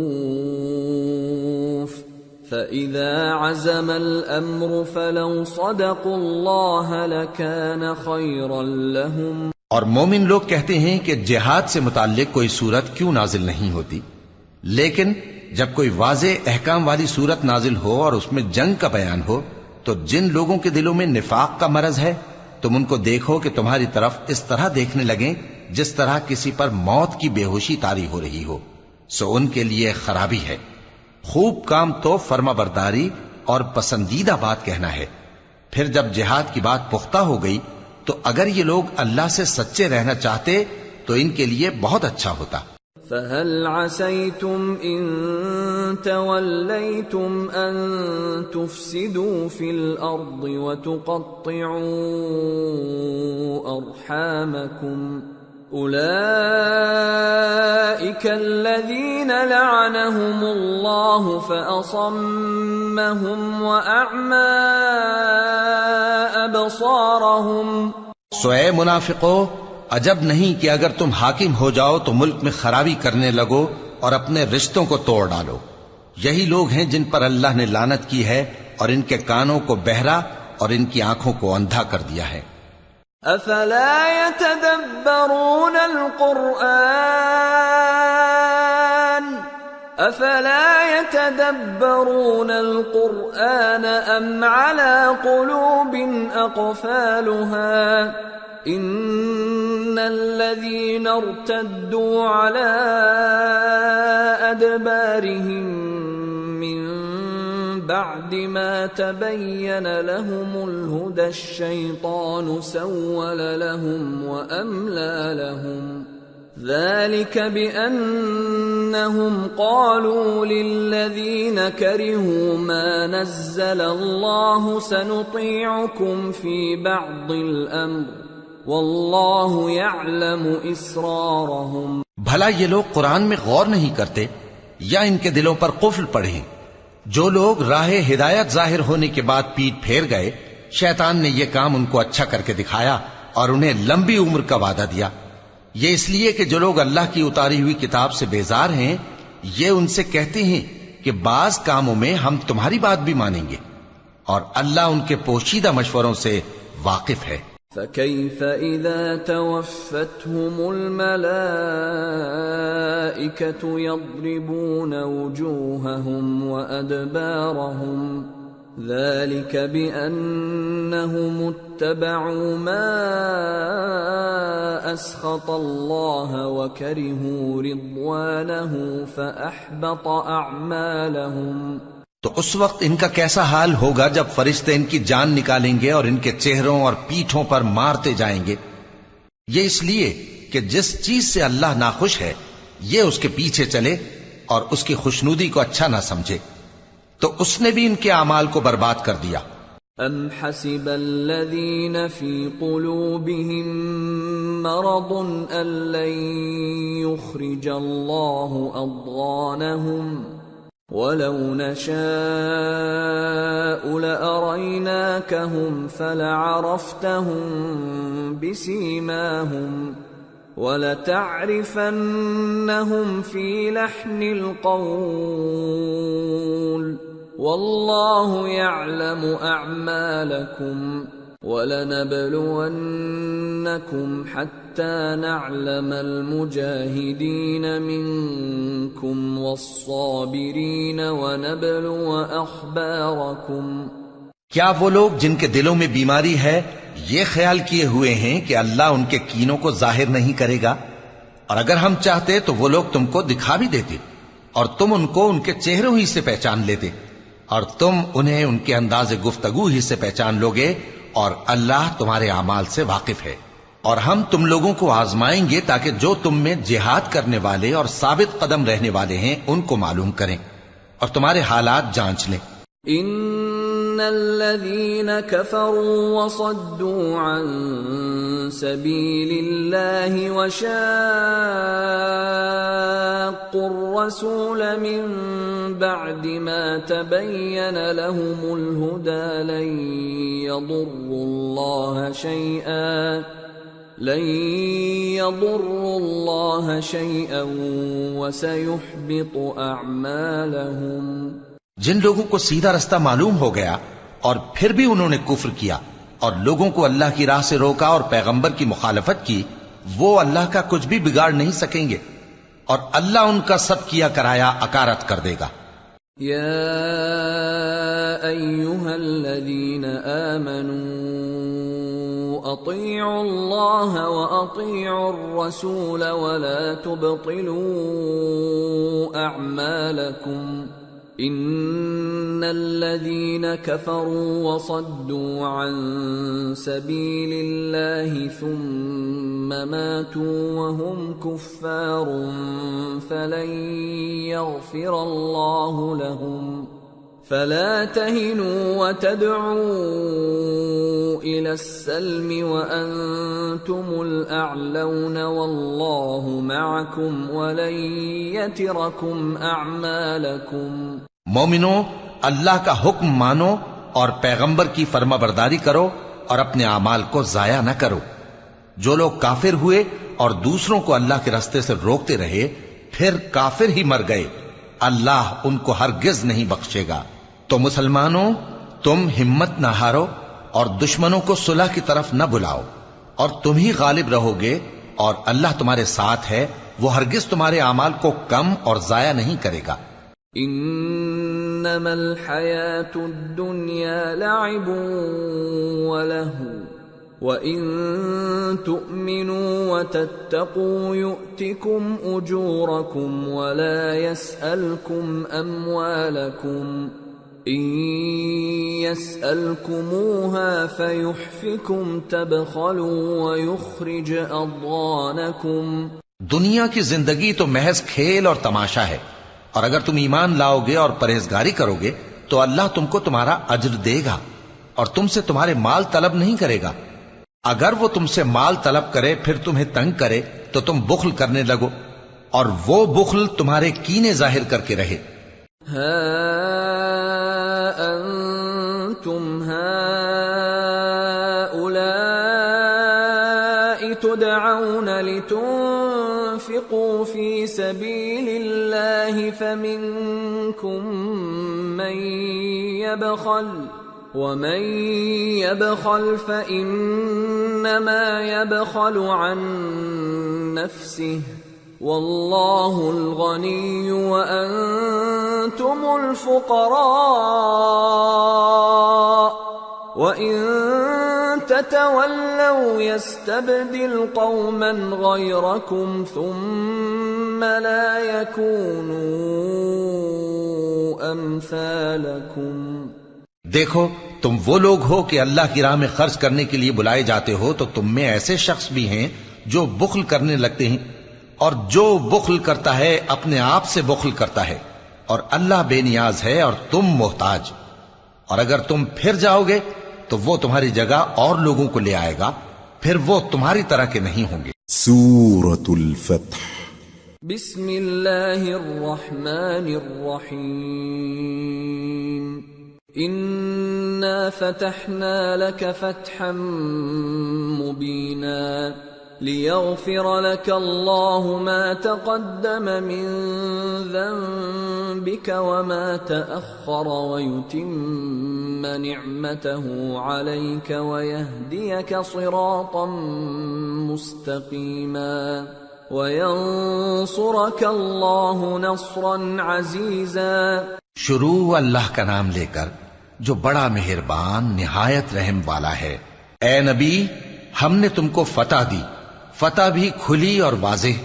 فإذا عزم الأمر فلو صدقوا الله لكان خيرا لهم۔ اور مومن لوگ کہتے ہیں کہ جہاد سے متعلق کوئی صورت کیوں نازل نہیں ہوتی، لیکن جب کوئی واضح احکام والی صورت نازل ہو اور اس میں جنگ کا بیان ہو تو جن لوگوں کے دلوں میں نفاق کا مرض ہے تم ان کو دیکھو کہ تمہاری طرف اس طرح دیکھنے لگیں جس طرح کسی پر موت کی بے ہوشی طاری ہو رہی ہو، سو ان کے لیے خرابی ہے۔ خوب کام تو فرما برداری اور پسندیدہ بات کہنا ہے۔ پھر جب جہاد کی بات پختہ ہو گئی تو اگر یہ لوگ اللہ سے سچے رہنا چاہتے تو ان کے لیے بہت اچھا ہوتا۔ فَهَلْ عَسَيْتُمْ إِن تَوَلَّيْتُمْ أَن تُفْسِدُوا فِي الْأَرْضِ وَتُقَطِّعُوا أَرْحَامَكُمْ أُولَئِكَ الَّذِينَ لَعَنَهُمُ اللَّهُ فَأَصَمَّهُمْ وَأَعْمَى أَبْصَارَهُمْ۔ سو اے منافقو، عجب نہیں کہ اگر تم حاکم ہو جاؤ تو ملک میں خرابی کرنے لگو اور اپنے رشتوں کو توڑ ڈالو۔ یہی لوگ ہیں جن پر اللہ نے لعنت کی ہے اور ان کے کانوں کو بہرا اور ان کی آنکھوں کو اندھا کر دیا ہے۔ افلا يتدبرون القرآن ام على قلوب اقفالها ان الذين ارتدوا على ادبارهم من بعد ما تبين لهم الهدى الشيطان سول لهم واملى لهم ذلك بأنهم قالوا للذين كرهوا ما نزل الله سنطيعكم في بعض الأمر والله يعلم إسرارهم۔ بھلا یہ لوگ قرآن میں غور نہیں کرتے یا ان کے دلوں پر قفل پڑے؟ جو لوگ راہ ہدایت ظاہر ہونے کے بعد پیٹ پھیر گئے، شیطان نے یہ کام ان کو اچھا کر کے دکھایا اور انہیں لمبی عمر کا وعدہ دیا۔ یہ اس لیے کہ جو لوگ اللہ کی اتاری ہوئی کتاب سے بیزار ہیں یہ ان سے کہتے ہیں کہ بعض کاموں میں ہم تمہاری بات بھی مانیں گے، اور اللہ ان کے پوشیدہ مشوروں سے واقف ہے۔ فَكَيْفَ إِذَا تَوَفَّتْهُمُ الْمَلَائِكَةُ يَضْرِبُونَ وُجُوهَهُمْ وَأَدْبَارَهُمْ ذلك بأنهم اتبعوا ما أسخط الله وكرهوا رضوانه فأحبط أعمالهم۔ تو اس وقت ان کا کیسا حال ہوگا جب فرشتے ان کی جان نکالیں گے اور ان کے چہروں اور پیٹھوں پر مارتے جائیں گے۔ یہ اس لیے کہ جس چیز سے اللہ ناخوش ہے یہ اس کے پیچھے چلے اور اس کی خوشنودی کو اچھا نہ سمجھے، تو اس نے بھی ان کے اعمال کو برباد کر دیا۔ ام حسب الذین فی قلوبهم مرض ان لن یخرج اللہ اضغانهم وَلَوْ نَشَاءُ لَأَرَيْنَاكَهُمْ فَلَعَرَفْتَهُمْ بِسِيمَاهُمْ وَلَتَعْرِفَنَّهُمْ فِي لَحْنِ الْقَوْلِ وَاللَّهُ يَعْلَمُ أَعْمَالَكُمْ وَلَنَبْلُوَنَّكُمْ حَتَّى نَعْلَمَ الْمُجَاهِدِينَ مِنكُمْ وَالصَّابِرِينَ وَنَبْلُوَ أَخْبَارَكُمْ۔ کیا وہ لوگ جن کے دلوں میں بیماری ہے یہ خیال کیے ہوئے ہیں کہ اللہ ان کے کینوں کو ظاہر نہیں کرے گا؟ اور اگر ہم چاہتے تو وہ لوگ تم کو دکھا بھی دیتے اور تم ان کو ان کے چہروں ہی سے پہچان لیتے، اور تم انہیں ان کے انداز گفتگو ہی سے پہچان لوگے، اور اللہ تمہارے اعمال سے واقف ہے۔ اور ہم تم لوگوں کو آزمائیں گے تاکہ جو تم میں جہاد کرنے والے اور ثابت قدم رہنے والے ہیں ان کو معلوم کریں اور تمہارے حالات جانچ لیں۔ ان الذين كفروا وصدوا عن سبيل الله وشاقوا الرسول من بعد ما تبين لهم الهدى لن يضروا الله شيئا وسيحبط اعمالهم۔ جن لوگوں کو سیدھا رستہ معلوم ہو گیا اور پھر بھی انہوں نے کفر کیا اور لوگوں کو اللہ کی راہ سے روکا اور پیغمبر کی مخالفت کی، وہ اللہ کا کچھ بھی بگاڑ نہیں سکیں گے اور اللہ ان کا سب کیا کرایا اکارت کر دے گا۔ یا ایھا الذین آمنوا اطیعوا اللہ واطیعوا الرسول ولا تبطلوا اعمالکم ان الذين كفروا وصدوا عن سبيل الله ثم ماتوا وهم كفار فلن يغفر الله لهم فلا تهنوا وتدعوا الى السلم وانتم الاعلون والله معكم ولن يتركم اعمالكم۔ مومنو، اللہ کا حکم مانو اور پیغمبر کی فرما برداری کرو اور اپنے اعمال کو ضائع نہ کرو۔ جو لوگ کافر ہوئے اور دوسروں کو اللہ کے راستے سے روکتے رہے پھر کافر ہی مر گئے، اللہ ان کو ہرگز نہیں بخشے گا۔ تو مسلمانوں، تم ہمت نہ ہارو اور دشمنوں کو صلح کی طرف نہ بلاؤ، اور تم ہی غالب رہو گے، اور اللہ تمہارے ساتھ ہے، وہ ہرگز تمہارے اعمال کو کم اور ضائع نہیں کرے گا۔ انما الحیاۃ الدنیا لعب ولہو وَإِن تُؤْمِنُوا وَتَتَّقُوا يُؤْتِكُمْ أُجُورَكُمْ وَلَا يَسْأَلْكُمْ أَمْوَالَكُمْ إِن يَسْأَلْكُمُوهَا فَيُحْفِكُمْ تَبْخَلُوا وَيُخْرِجْ أَضْغَانَكُمْ۔ دنیا کی زندگی تو محض کھیل اور تماشا ہے، اور اگر تم ایمان لاؤ گے اور پرہیزگاری کرو گے تو اللہ تم کو تمہارا اجر دے گا اور تم سے تمہارے مال طلب نہیں کرے گا۔ اگر وہ تم سے مال طلب کرے پھر تمہیں تنگ کرے تو تم بخل کرنے لگو، اور وہ بخل تمہارے کینے ظاہر کر کے رہے۔ ہا انتم ہؤلاء تدعون لتنفقوا في سبيل الله فمنكم من يبخل ومن يبخل فإنما يبخل عن نفسه والله الغني وأنتم الفقراء وإن تتولوا يستبدل قوما غيركم ثم لا يكونوا أمثالكم۔ دیکھو، تم وہ لوگ ہو کہ اللہ کی راہ میں خرچ کرنے کے لیے بلائے جاتے ہو، تو تم میں ایسے شخص بھی ہیں جو بخل کرنے لگتے ہیں، اور جو بخل کرتا ہے اپنے آپ سے بخل کرتا ہے، اور اللہ بے نیاز ہے اور تم محتاج۔ اور اگر تم پھر جاؤ گے تو وہ تمہاری جگہ اور لوگوں کو لے آئے گا، پھر وہ تمہاری طرح کے نہیں ہوں گے۔ سورة الفتح بسم اللہ الرحمن الرحیم انا فتحنا لك فتحا مبینا لیغفر لك الله ما تقدم من ذنبك وما تأخر ويتم نعمته عليك ويهديك صراطا مستقيما وَيَنصُرَكَ اللَّهُ نَصْرًا عَزِيزًا۔ شروع اللہ کا نام لے کر جو بڑا مہربان نہایت رحم والا ہے۔ اے نبی، ہم نے تم کو فتح دی، فتح بھی کھلی اور واضح،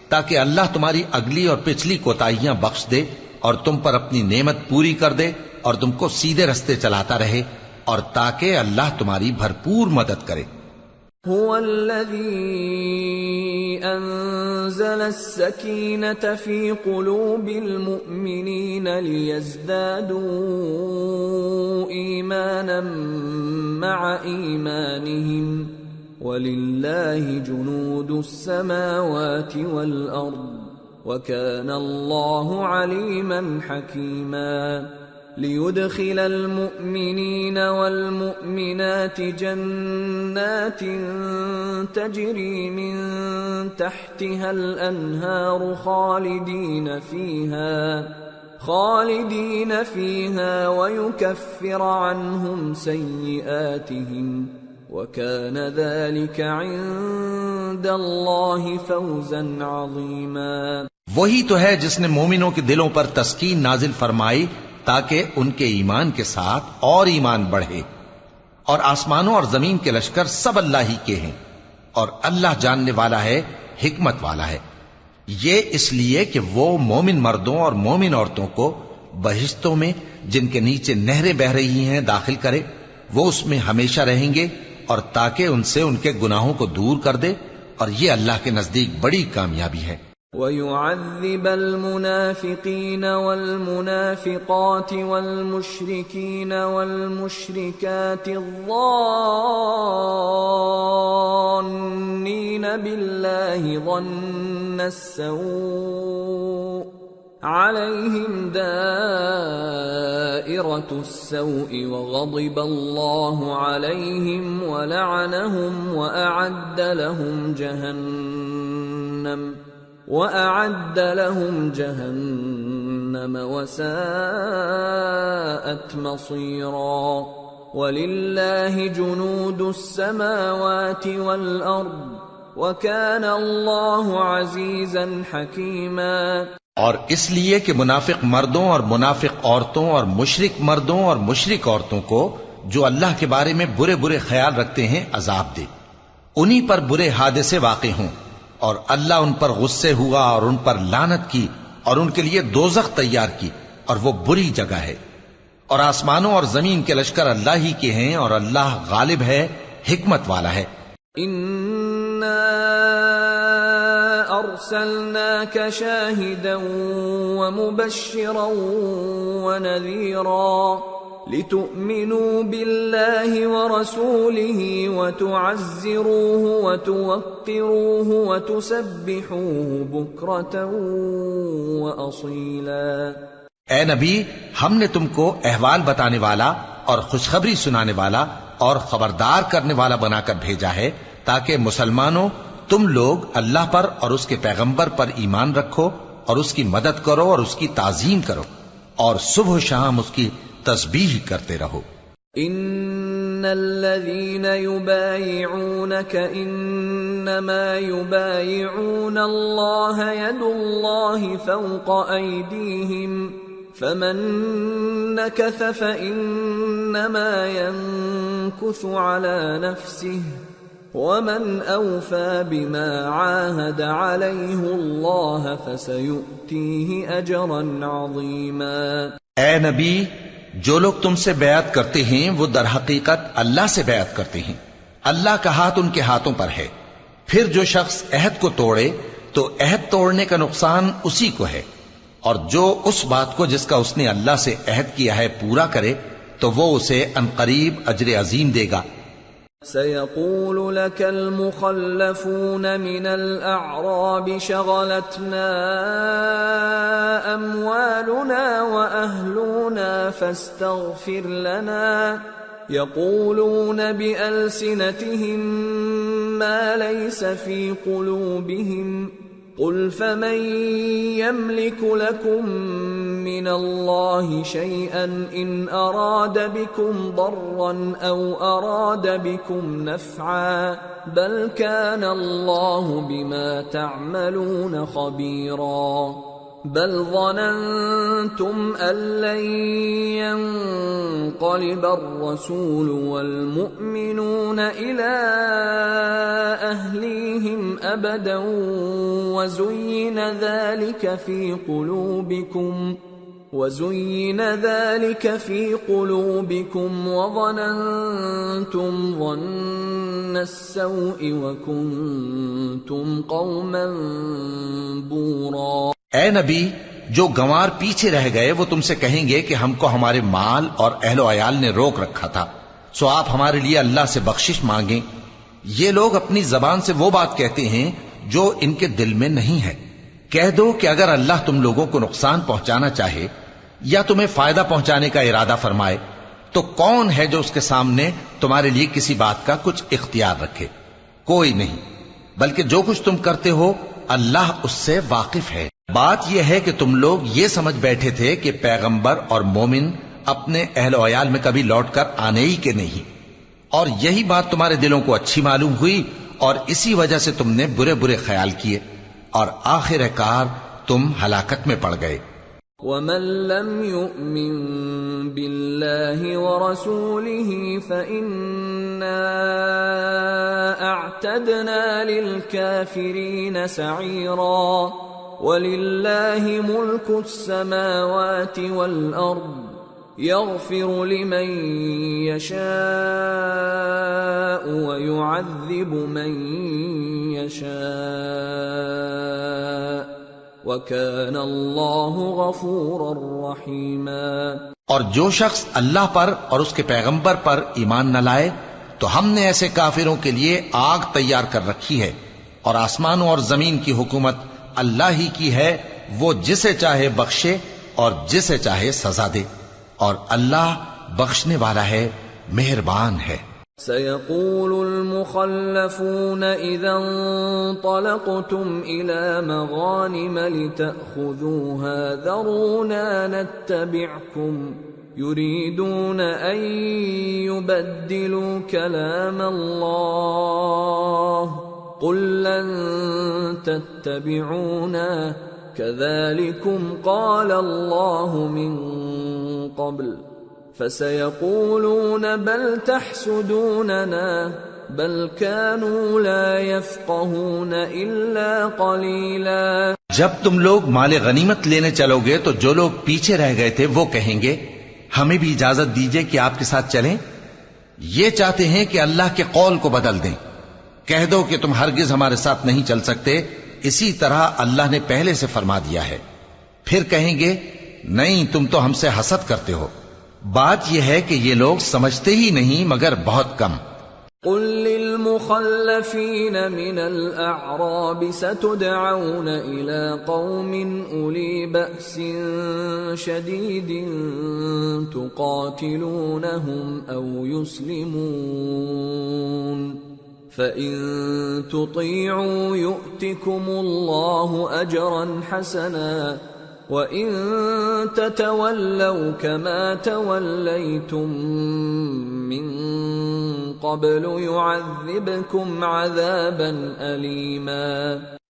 تاکہ اللہ تمہاری اگلی اور پچھلی کوتاہیاں بخش دے اور تم پر اپنی نعمت پوری کر دے اور تم کو سیدھے رستے چلاتا رہے، اور تاکہ اللہ تمہاری بھرپور مدد کرے۔ هو الذي أنزل السكينة في قلوب المؤمنين ليزدادوا إيمانا مع إيمانهم ولله جنود السماوات والأرض وكان الله عليما حكيما ليدخل المؤمنين والمؤمنات جنات تجري من تحتها الأنهار خالدين فيها ويكفر عنهم سيئاتهم وكان ذلك عند الله فوزا عظيما۔ وہی تو ہے جس نے مومنوں کے دلوں پر تسکین نازل فرمائی تاکہ ان کے ایمان کے ساتھ اور ایمان بڑھے، اور آسمانوں اور زمین کے لشکر سب اللہ ہی کے ہیں، اور اللہ جاننے والا ہے، حکمت والا ہے۔ یہ اس لیے کہ وہ مومن مردوں اور مومن عورتوں کو بہشتوں میں جن کے نیچے نہریں بہ رہی ہیں داخل کرے، وہ اس میں ہمیشہ رہیں گے، اور تاکہ ان سے ان کے گناہوں کو دور کر دے، اور یہ اللہ کے نزدیک بڑی کامیابی ہے۔ وَيُعَذِّبَ الْمُنَافِقِينَ وَالْمُنَافِقَاتِ وَالْمُشْرِكِينَ وَالْمُشْرِكَاتِ الظَّانِّينَ بِاللَّهِ ظَنَّ السَّوْءِ عَلَيْهِمْ دَائِرَةُ السَّوْءِ وَغَضِبَ اللَّهُ عَلَيْهِمْ وَلَعَنَهُمْ وَأَعَدَّ لَهُمْ جَهَنَّمَ وَسَاءَتْ مَصِيرًا۔ وَلِلَّهِ جُنُودُ السَّمَاوَاتِ وَالْأَرْضِ وَكَانَ اللَّهُ عَزِيزًا حَكِيمًا۔ اور اس لیے کہ منافق مردوں اور منافق عورتوں اور مشرک مردوں اور مشرک عورتوں کو جو اللہ کے بارے میں برے برے خیال رکھتے ہیں عذاب دے، انہی پر برے حادثے واقع ہوں، اور اللہ ان پر غصے ہوا اور ان پر لعنت کی اور ان کے لیے دوزخ تیار کی، اور وہ بری جگہ ہے۔ اور آسمانوں اور زمین کے لشکر اللہ ہی کے ہیں، اور اللہ غالب ہے، حکمت والا ہے۔ اِنَّا أَرْسَلْنَاكَ شَاهِدًا وَمُبَشِّرًا وَنَذِيرًا لِتُؤْمِنُوا بِاللَّهِ وَرَسُولِهِ وَتُعَزِّرُوهُ وَتُوَقِّرُوهُ وَتُسَبِّحُوهُ بُكْرَةً وَأَصِيلًا۔ اے نبی، ہم نے تم کو احوال بتانے والا اور خوشخبری سنانے والا اور خبردار کرنے والا بنا کر بھیجا ہے، تاکہ مسلمانوں تم لوگ اللہ پر اور اس کے پیغمبر پر ایمان رکھو اور اس کی مدد کرو اور اس کی تعظیم کرو، اور صبح و شام اس کی تسبیح کرتے رہو۔ ان الذين يبايعونك انما يبايعون الله يد الله فوق ايديهم فمن نكث فانما ينكث على نفسه ومن اوفى بما عاهد عليه الله فسيؤتيه اجرا عظيما۔ اے نبی، جو لوگ تم سے بیعت کرتے ہیں وہ در حقیقت اللہ سے بیعت کرتے ہیں، اللہ کا ہاتھ ان کے ہاتھوں پر ہے۔ پھر جو شخص عہد کو توڑے تو عہد توڑنے کا نقصان اسی کو ہے، اور جو اس بات کو جس کا اس نے اللہ سے عہد کیا ہے پورا کرے تو وہ اسے عنقریب اجر عظیم دے گا۔ سيقول لك المخلفون من الأعراب شغلتنا أموالنا وأهلنا فاستغفر لنا يقولون بألسنتهم ما ليس في قلوبهم قل فمن يملك لكم من الله شيئا إن أراد بكم ضرا أو أراد بكم نفعا بل كان الله بما تعملون خبيرا بل ظننتم أن لن ينقلب الرسول والمؤمنون إلى أهليهم أبدا وزين ذلك في قلوبكم وظننتم ظن السوء وكنتم قوما بورا. اے نبی، جو گنوار پیچھے رہ گئے وہ تم سے کہیں گے کہ ہم کو ہمارے مال اور اہل و عیال نے روک رکھا تھا، سو آپ ہمارے لیے اللہ سے بخشش مانگیں. یہ لوگ اپنی زبان سے وہ بات کہتے ہیں جو ان کے دل میں نہیں ہے. کہہ دو کہ اگر اللہ تم لوگوں کو نقصان پہنچانا چاہے یا تمہیں فائدہ پہنچانے کا ارادہ فرمائے تو کون ہے جو اس کے سامنے تمہارے لیے کسی بات کا کچھ اختیار رکھے؟ کوئی نہیں، بلکہ جو کچھ تم کرتے ہو اللہ اس سے واقف ہے. بات یہ ہے کہ تم لوگ یہ سمجھ بیٹھے تھے کہ پیغمبر اور مومن اپنے اہل و عیال میں کبھی لوٹ کر آنے ہی کے نہیں، اور یہی بات تمہارے دلوں کو اچھی معلوم ہوئی اور اسی وجہ سے تم نے برے برے خیال کیے اور آخر کار تم ہلاکت میں پڑ گئے. وَمَن لَّمْ يُؤْمِن بِاللَّهِ وَرَسُولِهِ فَإِنَّا أَعْتَدْنَا لِلْكَافِرِينَ سَعِيرًا. وَلِلَّهِ مُلْكُ السَّمَاوَاتِ وَالْأَرْضِ يَغْفِرُ لِمَن يَشَاءُ وَيُعَذِّبُ مَن يَشَاءُ وَكَانَ اللَّهُ غَفُورًا رَّحِيمًا. اور جو شخص اللہ پر اور اس کے پیغمبر پر ایمان نہ لائے تو ہم نے ایسے کافروں کے لیے آگ تیار کر رکھی ہے، اور آسمانوں اور زمین کی حکومت اللہ ہی کی ہے، وہ جسے چاہے بخشے اور جسے چاہے سزا دے، اور اللہ بخشنے والا ہے، مہربان ہے. سيقول المخلفون إذا انطلقتم إلى مغانم لتأخذوها ذرونا نتبعكم يريدون أن يبدلوا كلام الله قل لن تتبعونا كذلكم قال الله من قبل فسيقولون بل تحسدوننا بل كانوا لا يفقهون إلا قليلا. جب تم لوگ مال غنیمت لینے چلو گے تو جو لوگ پیچھے رہ گئے تھے وہ کہیں گے ہمیں بھی اجازت دیجئے کہ آپ کے ساتھ چلیں. یہ چاہتے ہیں کہ اللہ کے قول کو بدل دیں. کہہ دو کہ تم ہرگز ہمارے ساتھ نہیں چل سکتے، اسی طرح اللہ نے پہلے سے فرما دیا ہے. پھر کہیں گے نہیں، تم تو ہم سے حسد کرتے ہو. بات یہ ہے کہ یہ لوگ سمجھتے ہی نہیں مگر بہت کم. قل للمخلفين من الأعراب ستدعون إلى قوم أولي بأس شديد تقاتلونهم أو يسلمون فإن تطيعوا يؤتكم الله أجرا حسنا وَإِن تَتَوَلَّوْا كَمَا تَوَلَّيْتُم مِّن قَبْلُ يُعَذِّبْكُمْ عَذَابًا أَلِيمًا.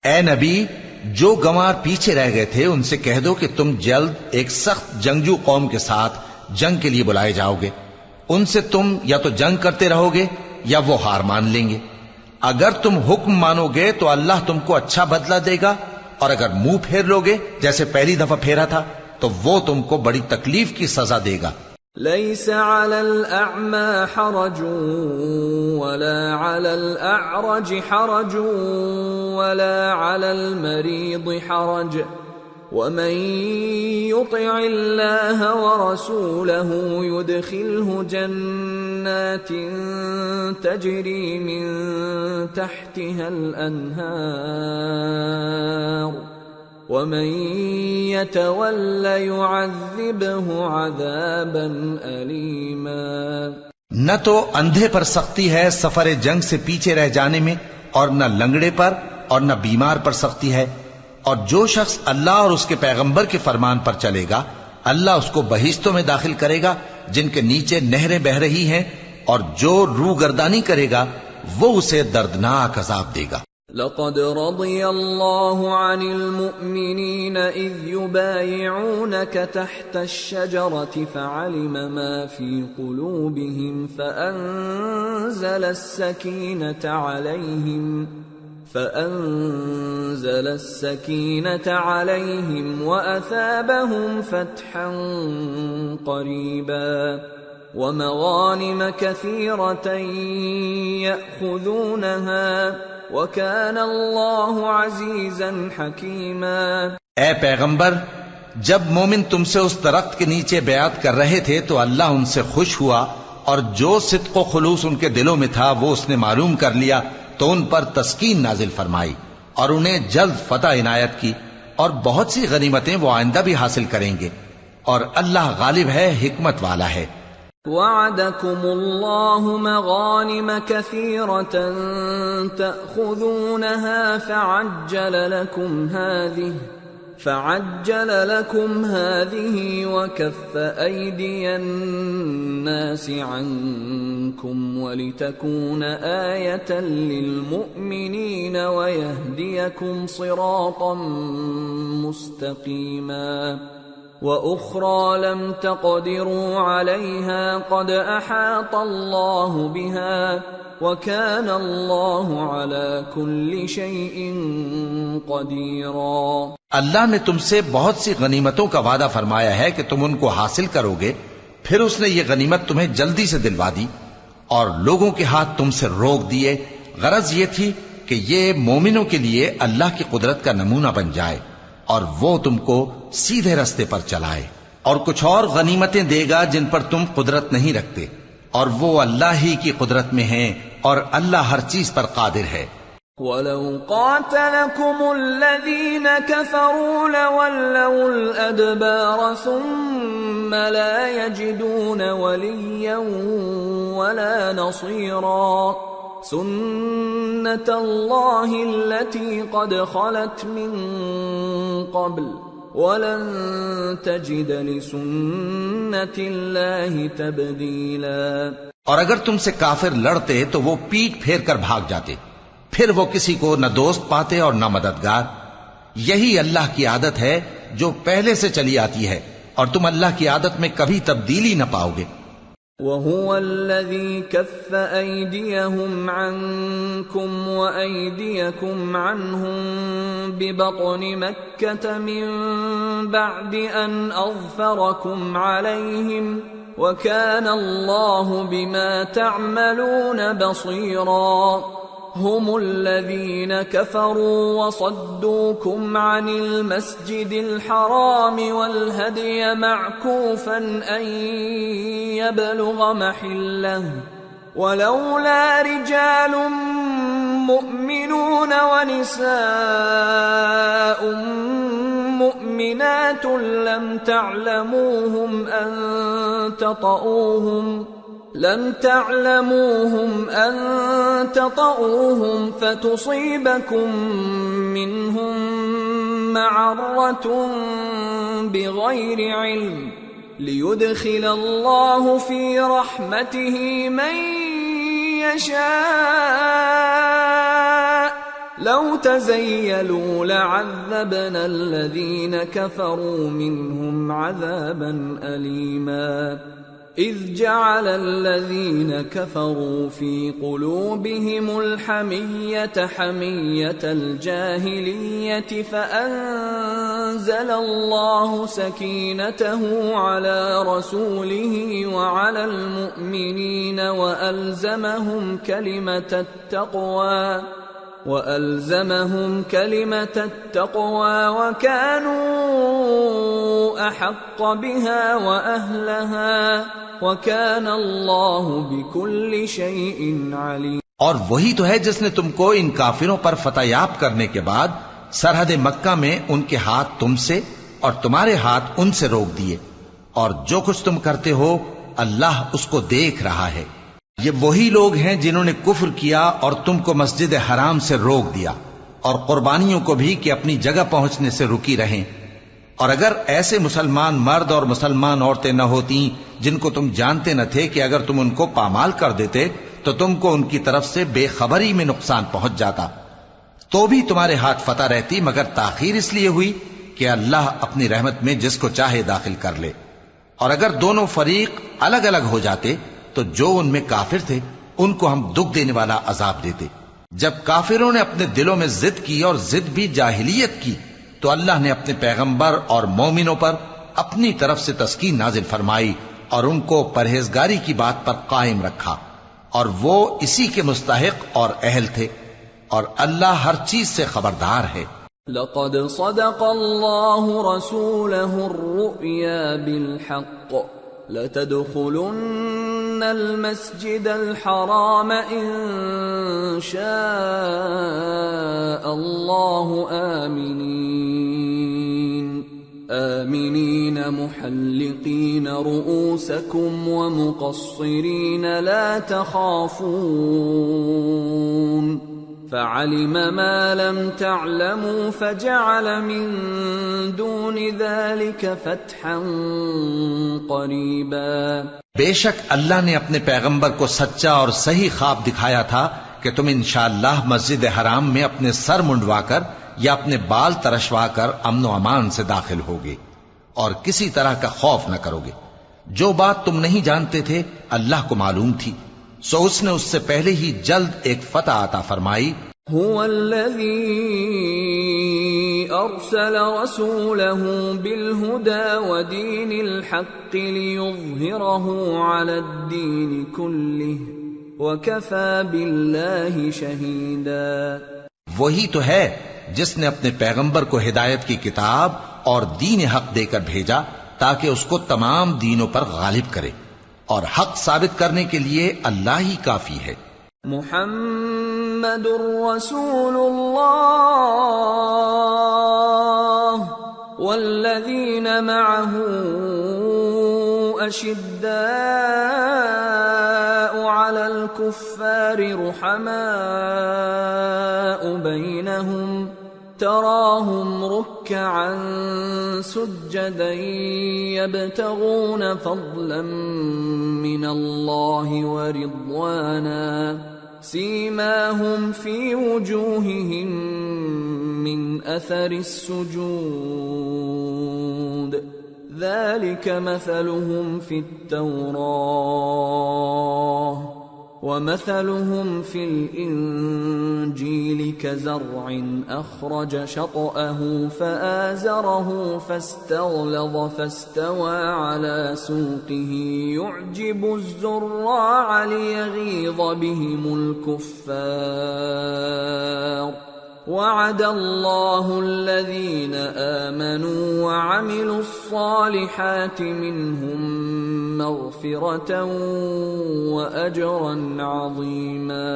اے نبی، جو گنوار پیچھے رہ گئے تھے ان سے کہہ دو کہ تم جلد ایک سخت جنگجو قوم کے ساتھ جنگ کے لیے بلائے جاؤ گے. ان سے تم یا تو جنگ کرتے رہو گے یا وہ ہار مان لیں گے. اگر تم حکم مانو گے تو اللہ تم کو اچھا بدلہ دے گا، اور اگر منہ پھیر لوگے جیسے پہلی دفعہ پھیرا تھا تو وہ تم کو بڑی تکلیف کی سزا دے گا. ليس على الأعمى حرج ولا على الأعرج حرج ولا على المريض حرج ومن يطع الله ورسوله يدخله جنات تجري من تحتها الأنهار ومن يتول يعذبه عذابا أليما۔ نہ تو اندھے پر سختی ہے سفر جنگ سے پیچھے رہ جانے میں، اور نہ لنگڑے پر اور نہ بیمار پر سختی ہے، اور جو شخص اللہ اور اس کے پیغمبر کے فرمان پر چلے گا اللہ اس کو بہشتوں میں داخل کرے گا جن کے نیچے نہریں بہ رہی ہیں، اور جو روگردانی کرے گا وہ اسے دردناک عذاب دے گا۔ لقد رضي الله عن المؤمنين إذ يبايعونك تحت الشجرة فعلم ما في قلوبهم فأنزل السكينة عليهم وأثابهم فتحا قريبا ومغانم كثيرة يأخذونها وَكَانَ اللَّهُ عَزِيزًا حَكِيمًا۔ اے پیغمبر، جب مومن تم سے اس درخت کے نیچے بیعت کر رہے تھے تو اللہ ان سے خوش ہوا، اور جو صدق و خلوص ان کے دلوں میں تھا وہ اس نے معلوم کر لیا تو ان پر تسکین نازل فرمائی اور انہیں جلد فتح عنایت کی، اور بہت سی غنیمتیں وہ آئندہ بھی حاصل کریں گے، اور اللہ غالب ہے، حکمت والا ہے۔ وعدكم الله مغانم كثيرة تأخذونها فعجل لكم هذه وكف أيدي الناس عنكم ولتكون آية للمؤمنين ويهديكم صراطا مستقيما وأخرى لم تقدروا عليها قد أحاط الله بها وكان الله على كل شيء قديرا۔ اللہ نے تم سے بہت سی غنیمتوں کا وعدہ فرمایا ہے کہ تم ان کو حاصل کرو گے، پھر اس نے یہ غنیمت تمہیں جلدی سے دلوا دی اور لوگوں کے ہاتھ تم سے روک دیے۔ غرض یہ تھی کہ یہ مومنوں کے لیے اللہ کی قدرت کا نمونہ بن جائے اور وہ تم کو سیدھے رستے پر چلائے، اور کچھ اور غنیمتیں دے گا جن پر تم قدرت نہیں رکھتے، اور وہ اللہ ہی کی قدرت میں ہیں، اور اللہ ہر چیز پر قادر ہے۔ وَلَوْ قَاتَلَكُمُ الَّذِينَ كَفَرُوا لَوَلَّوُا الْأَدْبَارَ ثُمَّ لَا يَجِدُونَ وَلِيًّا وَلَا نَصِيرًا سُنَّةَ اللَّهِ الَّتِي قَدْ خَلَتْ مِن قَبْلُ وَلَن تَجِدَ لِسُنَّةِ اللَّهِ تَبْدِيلًا۔ اور اگر تم سے کافر لڑتے تو وہ پیٹ پھیر کر بھاگ جاتے، پھر وہ کسی کو نہ دوست پاتے اور نہ مددگار۔ یہی اللہ کی عادت ہے جو پہلے سے چلی آتی ہے، اور تم اللہ کی عادت میں کبھی تبدیلی نہ پاؤ گے۔ وَهُوَ الَّذِي كَفَّ أَيْدِيَهُمْ عَنكُمْ وَأَيْدِيَكُمْ عَنْهُمْ بِبَطْنِ مَكَّةَ مِنْ بَعْدِ أَنْ أَظْفَرَكُمْ عَلَيْهِمْ وَكَانَ اللَّهُ بِمَا تَعْمَلُونَ بَصِيرًا۔ هم الذين كفروا وصدوكم عن المسجد الحرام والهدي معكوفا أن يبلغ محله ولولا رجال مؤمنون ونساء مؤمنات لم تعلموهم أن تطؤوهم فتصيبكم منهم معرة بغير علم ليدخل الله في رحمته من يشاء لو تزيلوا لعذبنا الذين كفروا منهم عذابا أليما إذ جعل الذين كفروا في قلوبهم الحمية حمية الجاهلية فأنزل الله سكينته على رسوله وعلى المؤمنين وألزمهم كلمة التقوى وَأَلْزَمَهُمْ كَلِمَةَ التَّقْوَى وَكَانُوا أَحَقَّ بِهَا وَأَهْلَهَا وَكَانَ اللَّهُ بِكُلِّ شَيْءٍ عَلِيمٌ۔ اور وہی تو ہے جس نے تم کو ان کافروں پر فتح یاب کرنے کے بعد سرحد مکہ میں ان کے ہاتھ تم سے اور تمہارے ہاتھ ان سے روک دیے، اور جو کچھ تم کرتے ہو اللہ اس کو دیکھ رہا ہے۔ یہ وہی لوگ ہیں جنہوں نے کفر کیا اور تم کو مسجد حرام سے روک دیا، اور قربانیوں کو بھی کہ اپنی جگہ پہنچنے سے رکی رہیں۔ اور اگر ایسے مسلمان مرد اور مسلمان عورتیں نہ ہوتی جن کو تم جانتے نہ تھے کہ اگر تم ان کو پامال کر دیتے تو تم کو ان کی طرف سے بے خبری میں نقصان پہنچ جاتا، تو بھی تمہارے ہاتھ فتح رہتی، مگر تاخیر اس لیے ہوئی کہ اللہ اپنی رحمت میں جس کو چاہے داخل کر لے۔ اور اگر دونوں فریق الگ الگ ہو جاتے تو جو ان میں کافر تھے ان کو ہم دکھ دینے والا عذاب دیتے۔ جب کافروں نے اپنے دلوں میں ضد کی، اور ضد بھی جاہلیت کی، تو اللہ نے اپنے پیغمبر اور مومنوں پر اپنی طرف سے تسکین نازل فرمائی اور ان کو پرہیزگاری کی بات پر قائم رکھا، اور وہ اسی کے مستحق اور اہل تھے، اور اللہ ہر چیز سے خبردار ہے۔ لقد صدق الله رسوله الرؤيا بالحق لتدخلن المسجد الحرام إن شاء الله آمنين محلقين رؤوسكم ومقصرين لا تخافون فعلم ما لم تعلموا فجعل من دون ذلك فتحا قریبا۔ بے شک اللہ نے اپنے پیغمبر کو سچا اور صحیح خواب دکھایا تھا کہ تم انشاءاللہ مسجد حرام میں اپنے سر منڈوا کر یا اپنے بال ترشوا کر امن و امان سے داخل ہوگے اور کسی طرح کا خوف نہ کرو گے۔ جو بات تم نہیں جانتے تھے اللہ کو معلوم تھی، سو اس نے اس سے پہلے ہی جلد ایک فتح عطا فرمائی۔ هو الذي أرسل رسوله بالهدى ودين الحق ليظهره على الدين كله وكفى بالله شهيدا۔ وہی تو ہے جس نے اپنے پیغمبر کو ہدایت کی کتاب اور دین حق دے کر بھیجا تاکہ اس کو تمام دینوں پر غالب کرے، اور حق ثابت کرنے کے لیے اللہ ہی کافی ہے۔ محمد رسول اللہ والذین معه اشداء علی الکفار رحماء بینہم تراهم ركعا سجدا يبتغون فضلا من الله ورضوانا سيماهم في وجوههم من أثر السجود ذلك مثلهم في التوراة ومثلهم في الإنجيل كزرع أخرج شطأه فآزره فاستغلظ فاستوى على سوقه يعجب الزراع ليغيظ بهم الكفار وعد الله الذين آمنوا وعملوا الصالحات منهم مغفرة وأجرا عظيما۔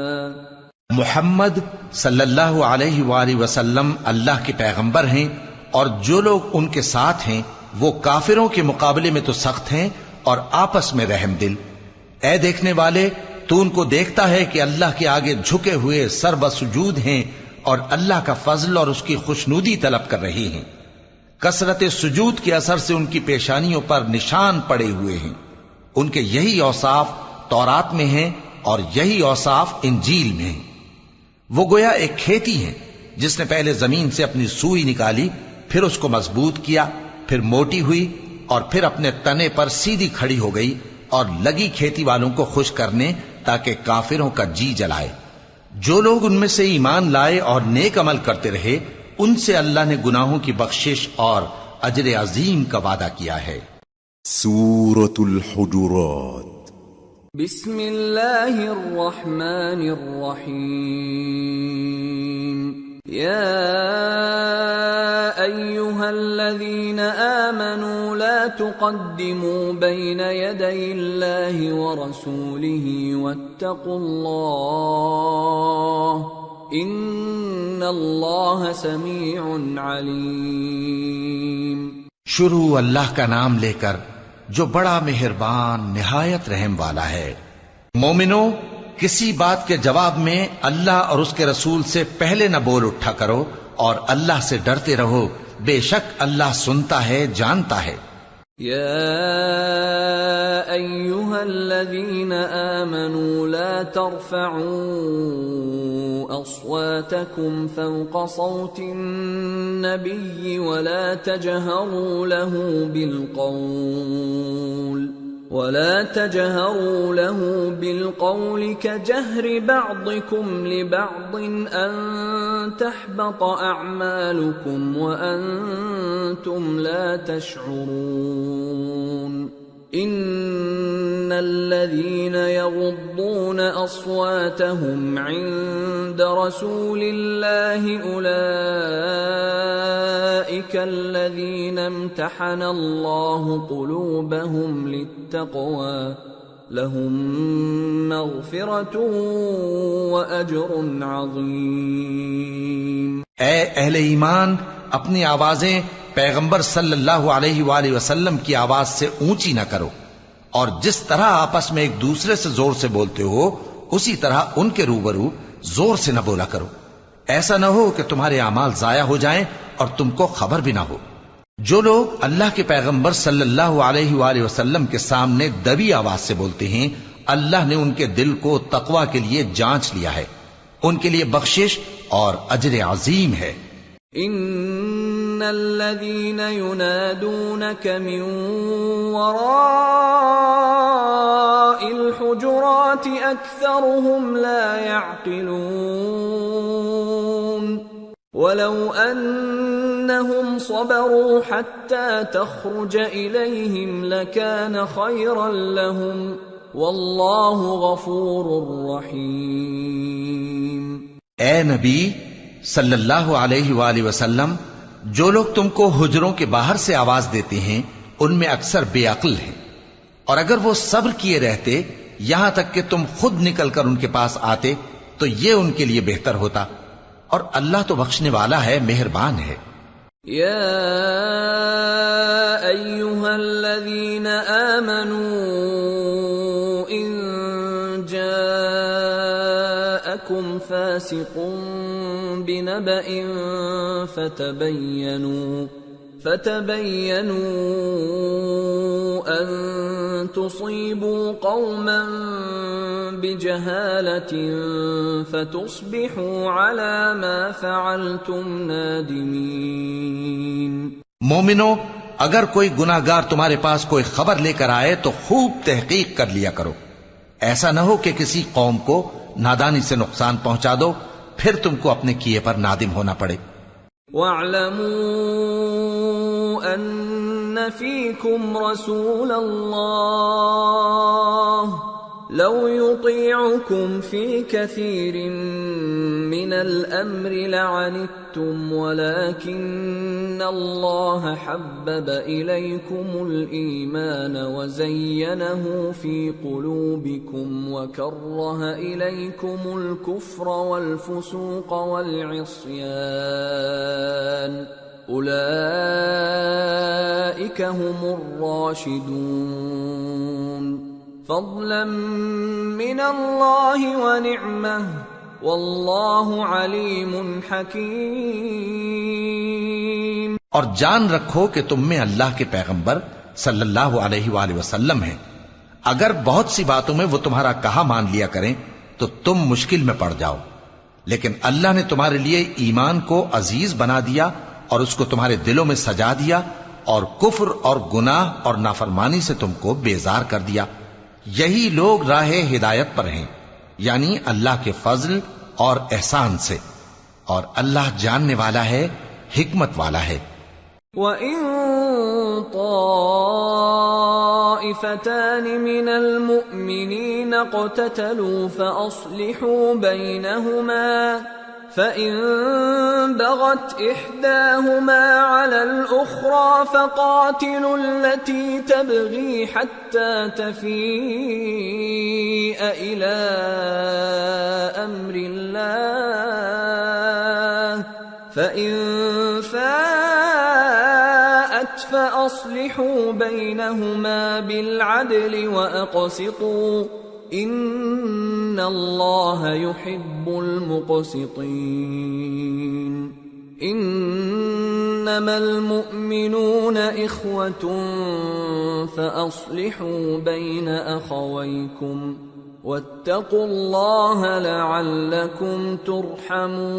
محمد صلی اللہ علیہ وآلہ وسلم اللہ کے پیغمبر ہیں، اور جو لوگ ان کے ساتھ ہیں وہ کافروں کے مقابلے میں تو سخت ہیں اور آپس میں رحم دل۔ اے دیکھنے والے، تو ان کو دیکھتا ہے کہ اللہ کے آگے جھکے ہوئے سر بسجود ہیں اور اللہ کا فضل اور اس کی خوشنودی طلب کر رہے ہیں۔ کثرت سجود کے اثر سے ان کی پیشانیوں پر نشان پڑے ہوئے ہیں۔ ان کے یہی اوصاف تورات میں ہیں اور یہی اوصاف انجیل میں ہیں۔ وہ گویا ایک کھیتی ہیں جس نے پہلے زمین سے اپنی سوئی نکالی، پھر اس کو مضبوط کیا، پھر موٹی ہوئی، اور پھر اپنے تنے پر سیدھی کھڑی ہو گئی، اور لگی کھیتی والوں کو خوش کرنے تاکہ کافروں کا جی جلائے۔ جو لوگ ان میں سے ایمان لائے اور نیک عمل کرتے رہے ان سے اللہ نے گناہوں کی بخشش اور اجر عظیم کا وعدہ کیا ہے۔ سورة الحجرات بسم اللہ الرحمن الرحیم یا ایہا الذین آمنوا لا تقدموا بین یدی اللہ ورسولہ واتقوا اللہ ان اللہ سمیع علیم۔ شروع اللہ کا نام لے کر جو بڑا مہربان نہایت رحم والا ہے۔ مومنو، کسی بات کے جواب میں اللہ اور اس کے رسول سے پہلے نہ بول اٹھا کرو اور اللہ سے ڈرتے رہو، بے شک اللہ سنتا ہے، جانتا ہے۔ یا ایہا الذین آمنوا لا ترفعوا اصواتکم فوق صوت النبی ولا تجہروا له بالقول كجهر بعضكم لبعض ان تحبط اعمالكم وانتم لا تشعرون ان الذين يغضون اصواتهم عند رسول الله اولئك الذين امتحن الله قلوبهم للتقوى لهم مغفرة واجر عظيم۔ اے اہل ایمان، اپنی آوازیں پیغمبر صلی اللہ علیہ وآلہ وسلم کی آواز سے اونچی نہ کرو، اور جس طرح آپس میں ایک دوسرے سے زور سے بولتے ہو اسی طرح ان کے روبرو زور سے نہ بولا کرو، ایسا نہ ہو کہ تمہارے اعمال ضائع ہو جائیں اور تم کو خبر بھی نہ ہو۔ جو لوگ اللہ کے پیغمبر صلی اللہ علیہ وآلہ وسلم کے سامنے دبی آواز سے بولتے ہیں، اللہ نے ان کے دل کو تقوی کے لیے جانچ لیا ہے، ان کے لیے بخشش اور اجر عظیم ہے۔ ان الذين ينادونك من وراء الحجرات اكثرهم لا يعقلون ولو انهم صبروا حتى تخرج اليهم لكان خيرا لهم والله غفور رحيم۔ اے نبی صلی اللہ علیہ وآلہ وسلم، جو لوگ تم کو حجروں کے باہر سے آواز دیتے ہیں ان میں اکثر بے عقل ہیں، اور اگر وہ صبر کیے رہتے یہاں تک کہ تم خود نکل کر ان کے پاس آتے تو یہ ان کے لیے بہتر ہوتا، اور اللہ تو بخشنے والا ہے، مہربان ہے۔ یا ایہا الذین آمنوا ان جاءکم فاسق بنبأ فتبينوا أن تصيبوا قوما بجهالة فتصبحوا على ما فعلتم نادمين۔ مومنو، اگر کوئی گناہگار تمہارے پاس کوئی خبر لے کر آئے تو خوب تحقیق کر لیا کرو، ایسا نہ ہو کہ کسی قوم کو نادانی سے نقصان پہنچا دو پھر تم کو اپنے کیے پر نادم ہونا پڑے۔ وَاعْلَمُوا أَنَّ فِيكُمْ رَسُولَ اللَّهِ لَوْ يُطِيعُكُمْ فِي كَثِيرٍ مِّنَ الْأَمْرِ لَعَنِتُّمْ وَلَكِنَّ اللَّهَ حَبَّبَ إِلَيْكُمُ الْإِيمَانَ وَزَيَّنَهُ فِي قُلُوبِكُمْ وَكَرَّهَ إِلَيْكُمُ الْكُفْرَ وَالْفُسُوقَ وَالْعِصْيَانَ أُولَئِكَ هُمُ الرَّاشِدُونَ فضلا من اللہ ونعمہ واللہ علیم حکیم۔ اور جان رکھو کہ تم میں اللہ کے پیغمبر صلی اللہ علیہ وآلہ وسلم ہیں، اگر بہت سی باتوں میں وہ تمہارا کہا مان لیا کریں تو تم مشکل میں پڑ جاؤ، لیکن اللہ نے تمہارے لیے ایمان کو عزیز بنا دیا اور اس کو تمہارے دلوں میں سجا دیا، اور کفر اور گناہ اور نافرمانی سے تم کو بیزار کر دیا۔ یہی لوگ راہ ہدایت پر ہیں، یعنی اللہ کے فضل اور احسان سے، اور اللہ جاننے والا ہے، حکمت والا ہے۔ وَإِن طائفتان من المؤمنين اقتتلوا فأصلحوا بينهما فإن بغت إحداهما على الأخرى فقاتلوا التي تبغي حتى تفيء إلى أمر الله فإن فاءت فأصلحوا بينهما بالعدل وأقسطوا إن الله يحب المقسطين إنما المؤمنون إخوة فأصلحوا بين أخويكم واتقوا الله لعلكم ترحمون۔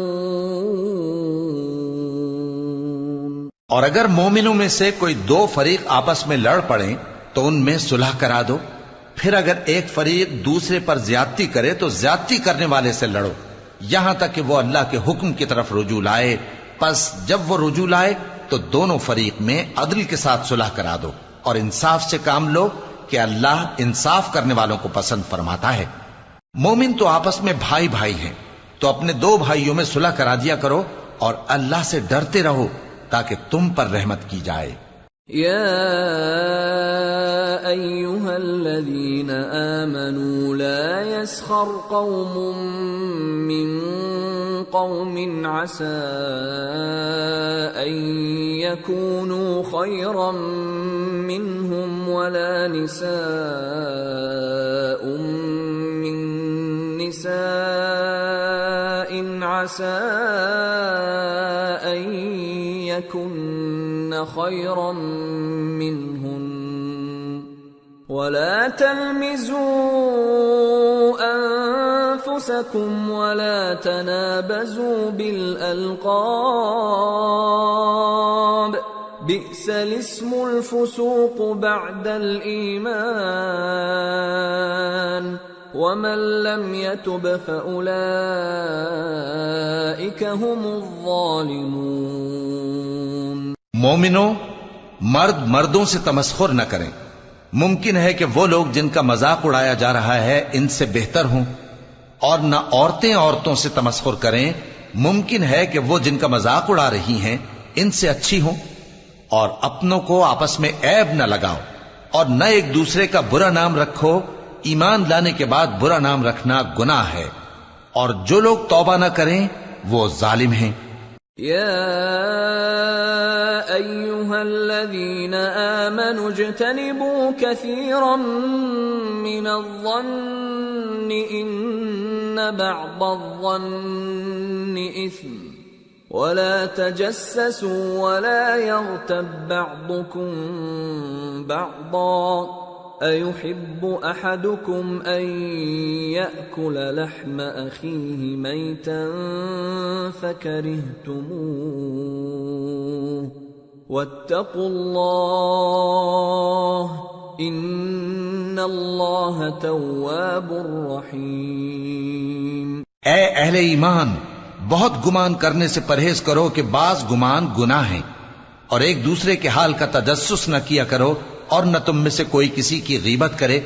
اور اگر مومنوں میں سے کوئی دو فریق آپس میں لڑ پڑیں تو ان میں صلح کرا دو، پھر اگر ایک فریق دوسرے پر زیادتی کرے تو زیادتی کرنے والے سے لڑو یہاں تک کہ وہ اللہ کے حکم کی طرف رجوع لائے، پس جب وہ رجوع لائے تو دونوں فریق میں عدل کے ساتھ صلح کرا دو اور انصاف سے کام لو کہ اللہ انصاف کرنے والوں کو پسند فرماتا ہے۔ مومن تو آپس میں بھائی بھائی ہیں، تو اپنے دو بھائیوں میں صلح کرا دیا کرو اور اللہ سے ڈرتے رہو تاکہ تم پر رحمت کی جائے۔ يا أيها الذين آمنوا لا يسخر قوم من قوم عسى أن يكونوا خيرا منهم ولا نساء من نساء عسى أن يكن خيرا منهن ولا تلمزوا أنفسكم ولا تنابزوا بالألقاب بئس الاسم الفسوق بعد الإيمان ومن لم يتب فأولئك هم الظالمون۔ مومنوں، مرد مردوں سے تمسخر نہ کریں۔ ممکن ہے کہ وہ لوگ جن کا مذاق اڑایا جا رہا ہے ان سے بہتر ہوں، اور نہ عورتیں عورتوں سے تمسخر کریں۔ ممکن ہے کہ وہ جن کا مذاق اڑا رہی ہیں ان سے اچھی ہوں، اور اپنوں کو آپس میں عیب نہ لگاؤ اور نہ ایک دوسرے کا برا نام رکھو۔ ایمان لانے کے بعد برا نام رکھنا گناہ ہے، اور جو لوگ توبہ نہ کریں وہ ظالم ہیں۔ يا أيها الذين آمنوا اجتنبوا كثيرا من الظن إن بعض الظن إثم ولا تجسسوا ولا يغتب بعضكم بعضا أيحب أحدكم أن يأكل لحم أخيه ميتا فكرهتموه واتقوا الله إن الله تواب رحيم۔ اے اہل ایمان، بہت گمان کرنے سے پرہیز کرو کہ بعض گمان گناہ ہیں، اور ایک دوسرے کے حال کا تجسس نہ کیا کرو، اور نہ تم میں سے کوئی کسی کی غیبت کرے۔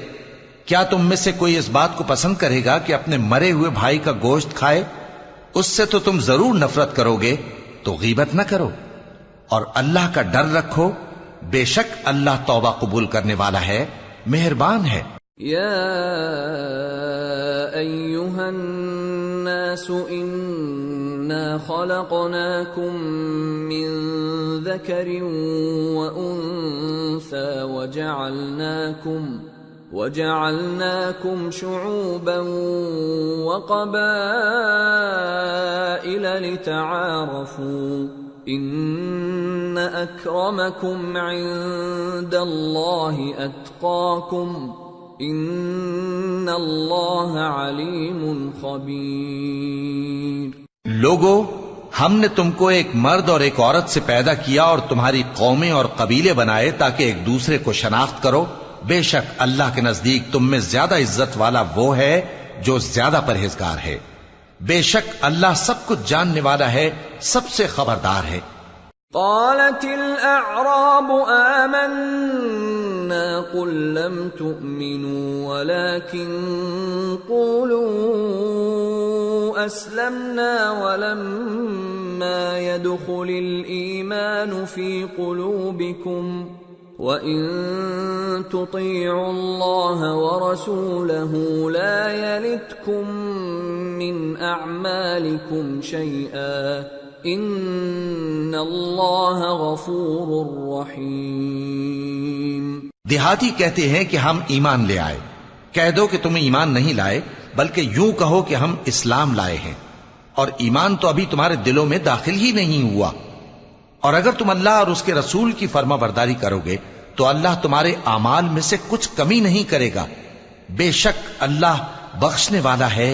کیا تم میں سے کوئی اس بات کو پسند کرے گا کہ اپنے مرے ہوئے بھائی کا گوشت کھائے؟ اس سے تو تم ضرور نفرت کرو گے، تو غیبت نہ کرو، اور اللہ کا ڈر رکھو، بے شک اللہ توبہ قبول کرنے والا ہے، مہربان ہے۔ یا ایھا الناس انا خلقناکم من ذکر وانثى وجعلناكم شعوبا وقبائل لتعارفوا ان اکرمکم عند اللہ اتقاکم ان اللہ علیم خبیر۔ لوگو، ہم نے تم کو ایک مرد اور ایک عورت سے پیدا کیا اور تمہاری قومیں اور قبیلے بنائے تاکہ ایک دوسرے کو شناخت کرو۔ بے شک اللہ کے نزدیک تم میں زیادہ عزت والا وہ ہے جو زیادہ پرہیزگار ہے۔ بے شک اللہ سب کچھ جاننے والا ہے، سب سے خبردار ہے۔ قالت الأعراب آمنا إنا قل لم تؤمنوا ولكن قولوا أسلمنا ولما يدخل الإيمان في قلوبكم وَإِن تُطِيعُوا اللَّهَ وَرَسُولَهُ لَا يَلِتْكُم مِّنْ أَعْمَالِكُمْ شَيْئًا إِنَّ اللَّهَ غَفُورٌ رَّحِيمٌ۔ دیہاتی کہتے ہیں کہ ہم ایمان لے آئے، کہہ دو کہ تم ایمان نہیں لائے بلکہ یوں کہو کہ ہم اسلام لائے ہیں، اور ایمان تو ابھی تمہارے دلوں میں داخل ہی نہیں ہوا، اور اگر تم اللہ اور اس کے رسول کی فرما برداری کرو گے تو اللہ تمہارے اعمال میں سے کچھ کمی نہیں کرے گا، بے شک اللہ بخشنے والا ہے،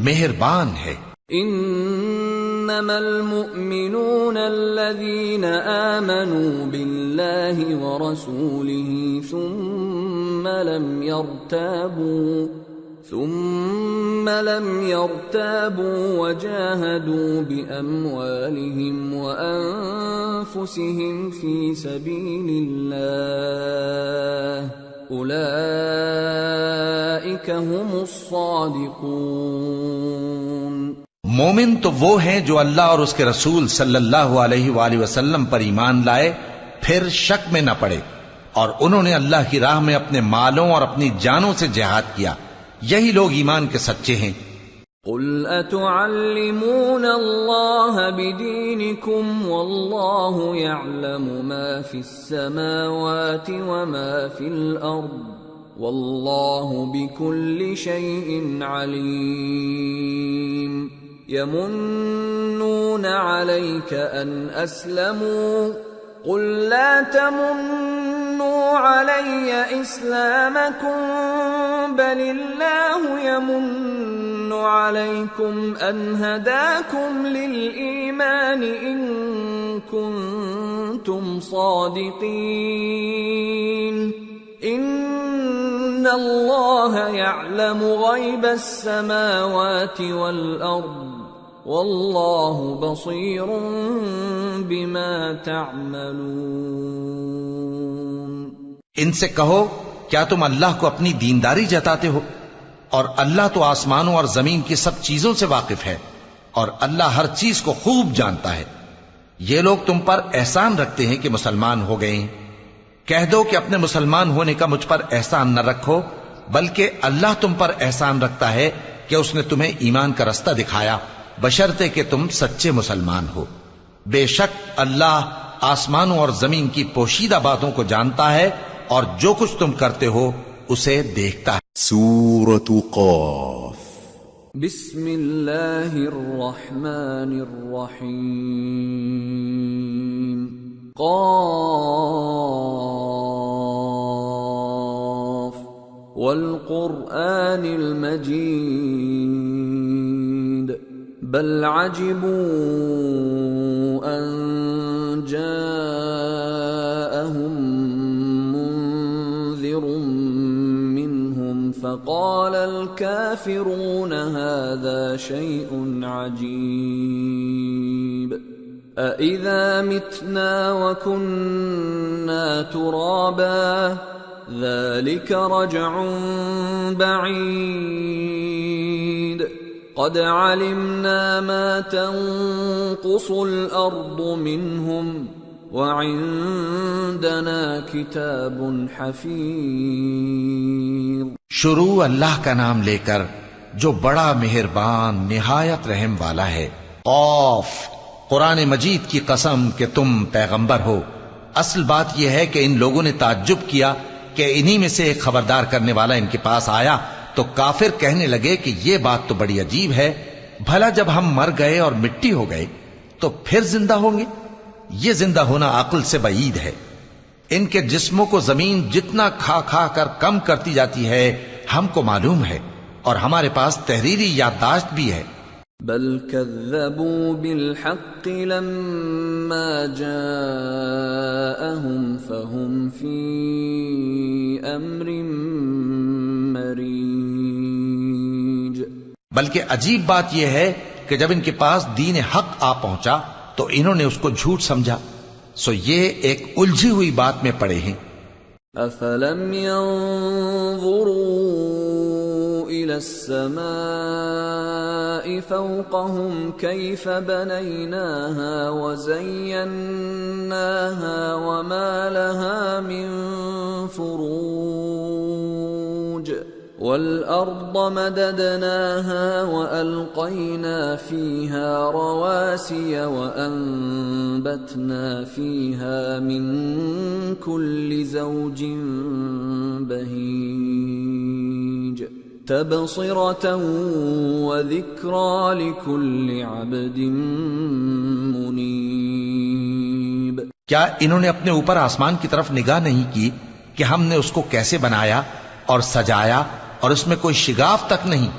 مہربان ہے۔ انما المؤمنون الذين آمنوا بالله ورسوله ثم لم يرتابوا وجاهدوا بأموالهم وأنفسهم في سبيل الله أولئك هم الصادقون۔ مومن تو وہ ہیں جو اللہ اور اس کے رسول صلی اللہ علیہ وآلہ وسلم پر ایمان لائے پھر شک میں نہ پڑے، اور انہوں نے اللہ کی راہ میں اپنے مالوں اور اپنی جانوں سے جہاد کیا، یہی لوگ ایمان کے سچے ہیں۔ قل اتعلمون اللہ بدینکم واللہ یعلم ما فی السماوات وما فی الارض واللہ بکل شیء علیم۔ یمنون علیک ان اسلموا قل لا تمنوا علی اسلامکم بل اللہ یمن علیکم ان ہداکم للایمان ان کنتم صادقین ان اللہ یعلم غیب السماوات والارض واللہ بصیر بما تعملون۔ ان سے کہو کیا تم اللہ کو اپنی دینداری جتاتے ہو؟ اور اللہ تو آسمانوں اور زمین کی سب چیزوں سے واقف ہے، اور اللہ ہر چیز کو خوب جانتا ہے۔ یہ لوگ تم پر احسان رکھتے ہیں کہ مسلمان ہو گئے ہیں، کہہ دو کہ اپنے مسلمان ہونے کا مجھ پر احسان نہ رکھو، بلکہ اللہ تم پر احسان رکھتا ہے کہ اس نے تمہیں ایمان کا رستہ دکھایا، بشرطے کہ تم سچے مسلمان ہو۔ بے شک اللہ آسمانوں اور زمین کی پوشیدہ باتوں کو جانتا ہے، اور جو کچھ تم کرتے ہو اسے دیکھتا ہے۔ سورة قاف۔ بسم اللہ الرحمن الرحیم۔ قاف والقرآن المجید بل عجبوا ان جاءهم منذر منهم فقال الكافرون هذا شيء عجيب أإذا متنا وكنا ترابا ذلك رجع بعيد قد علمنا ما تنقص الأرض منهم وعندنا كتاب حفيظ۔ شروع اللہ کا نام لے کر جو بڑا مہربان نہایت رحم والا ہے۔ قاف، قرآن مجید کی قسم کہ تم پیغمبر ہو۔ اصل بات یہ ہے کہ ان لوگوں نے تعجب کیا کہ انہی میں سے ایک خبردار کرنے والا ان کے پاس آیا، تو کافر کہنے لگے کہ یہ بات تو بڑی عجیب ہے، بھلا جب ہم مر گئے اور مٹی ہو گئے تو پھر زندہ ہوں گے؟ یہ زندہ ہونا عقل سے بعید ہے۔ ان کے جسموں کو زمین جتنا کھا کھا کر کم کرتی جاتی ہے ہم کو معلوم ہے، اور ہمارے پاس تحریری یادداشت بھی ہے۔ بل كذبوا بالحق لما جاءهم فهم في امر مريج۔ بلکہ عجیب بات یہ ہے کہ جب ان کے پاس دین حق آ پہنچا تو انہوں نے اس کو جھوٹ سمجھا، سو یہ ایک الجھی ہوئی بات میں پڑے ہیں۔ أفلم ينظروا إلى السماء فوقهم كيف بنيناها وزيناها وما لها من فروج والأرض مددناها وألقينا فيها رواسي وأنبتنا فيها من كل زوج بهيج تبصرة وذكرى لكل عبد منيب. کیا انہوں نے اپنے اوپر آسمان کی طرف نگاہ نہیں کی کہ ہم نے اس کو کیسے بنایا اور سجایا اور اس میں کوئی شگاف تک نہیں؟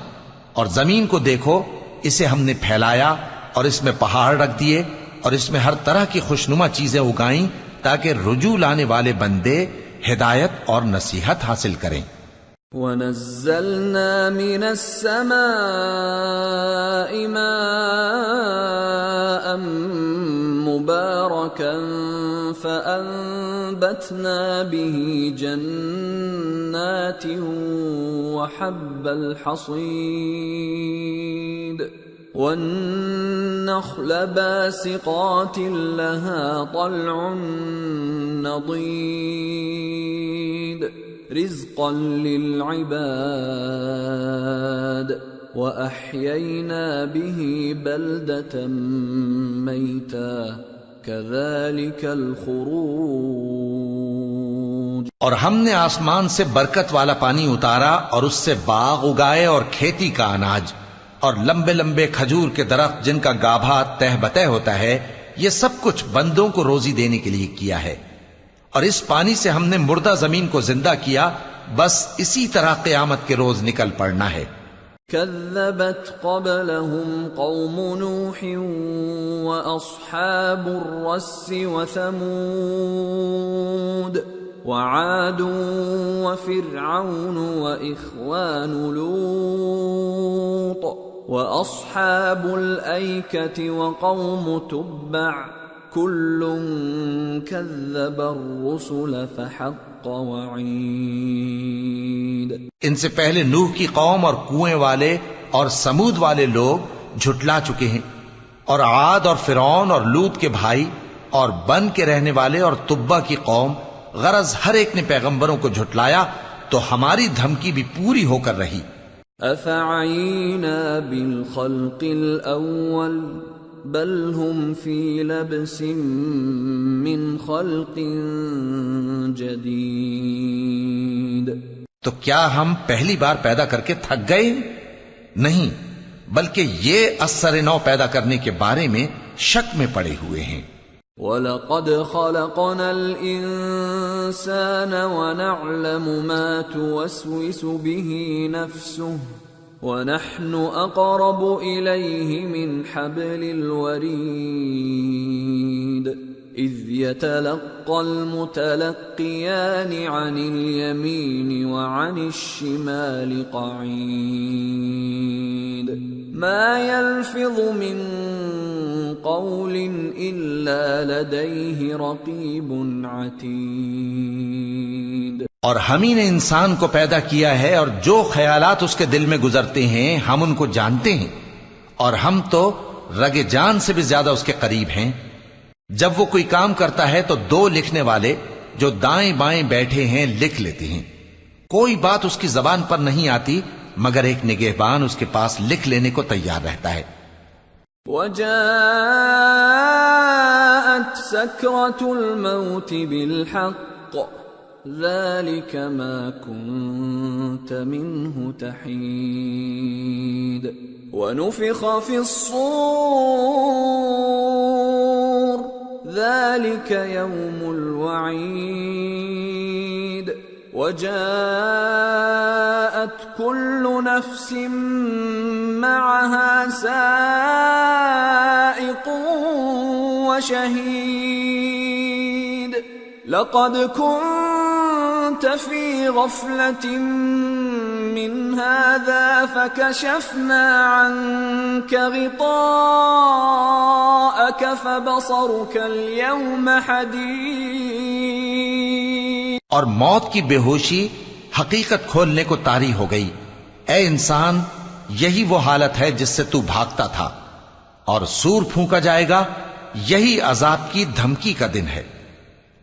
اور زمین کو دیکھو، اسے ہم نے پھیلایا اور اس میں پہاڑ رکھ دیے اور اس میں ہر طرح کی خوشنما چیزیں اگائیں تاکہ رجوع لانے والے بندے ہدایت اور نصیحت حاصل کریں. وَنَزَّلْنَا مِنَ السَّمَاءِ مَاءً مُبَارَكًا فَأَنبَتْنَا بِهِ جَنَّاتٍ وَحَبَّ الْحَصِيدِ وَالنَّخْلَ بَاسِقَاتٍ لَهَا طَلْعٌ نَضِيدٌ رزقا للعباد وأحيينا به بلدة ميتا كذلك الخروج. اور ہم نے آسمان سے برکت والا پانی اتارا اور اس سے باغ اگائے اور کھیتی کا اناج اور لمبے لمبے کھجور کے درخت جن کا گابھا تہ بتہ ہوتا ہے. یہ سب کچھ بندوں کو روزی دینے کے لیے کیا ہے. اور اس پانی سے ہم نے مردہ زمین کو زندہ کیا. بس اسی طرح قیامت کے روز نکل پڑنا ہے. كذبت قبلهم قوم نوح وأصحاب الرس وثمود وعاد وفرعون وإخوان لوط وأصحاب الأيكة وقوم تبع كل كذب الرسل فحق وعيد. ان سے پہلے نوح کی قوم اور کنویں والے اور سمود والے لوگ جھٹلا چکے ہیں، اور عاد اور فرعون اور لوط کے بھائی اور بن کے رہنے والے اور تبا کی قوم، غرض ہر ایک نے پیغمبروں کو جھٹلایا تو ہماری دھمکی بھی پوری ہو کر رہی. افعینا بالخلق الاول بل هم فی لبس من خلق جدید. تو کیا ہم پہلی بار پیدا کر کے تھک گئے؟ نہیں، بلکہ یہ اثر نو پیدا کرنے کے بارے میں شک میں پڑے ہوئے ہیں. وَلَقَدْ خَلَقْنَا الْإِنسَانَ وَنَعْلَمُ مَا تُوَسْوِسُ بِهِ نَفْسُهُ وَنَحْنُ أَقْرَبُ إِلَيْهِ مِنْ حَبْلِ الْوَرِيدِ إِذْ يَتَلَقَّى الْمُتَلَقِّيَانِ عَنِ الْيَمِينِ وَعَنِ الشِّمَالِ قَعِيدٌ مَا يَلْفِظُ مِنْ قَوْلٍ إِلَّا لَدَيْهِ رَقِيبٌ عَتِيدٌ. اور ہم ہی نے انسان کو پیدا کیا ہے اور جو خیالات اس کے دل میں گزرتے ہیں ہم ان کو جانتے ہیں، اور ہم تو رگ جان سے بھی زیادہ اس کے قریب ہیں. جب وہ کوئی کام کرتا ہے تو دو لکھنے والے جو دائیں بائیں بیٹھے ہیں لکھ لیتے ہیں. کوئی بات اس کی زبان پر نہیں آتی مگر ایک نگہبان اس کے پاس لکھ لینے کو تیار رہتا ہے. وَجَاءَتْ سَكْرَةُ الْمَوْتِ بِالْحَقِّ ذَلِكَ مَا كُنْتَ مِنْهُ تَحِيدُ وَنُفِخَ فِي الصُّورِ ذَلِكَ يَوْمُ الْوَعِيدِ وَجَاءَتْ كُلُّ نَفْسٍ مَّعَهَا سَائِقٌ وَشَهِيدٌ لَقَدْ كُنْتَ فِي غَفْلَةٍ مِّنْ هَذَا فَكَشَفْنَا عَنْكَ غِطَاءَكَ فَبَصَرُكَ الْيَوْمَ حَدِيدٌ. اور موت کی بے ہوشی حقیقت کھولنے کو طاری ہو گئی۔ اے انسان، یہی وہ حالت ہے جس سے تو بھاگتا تھا، اور سور پھونکا جائے گا، یہی عذاب کی دھمکی کا دن ہے۔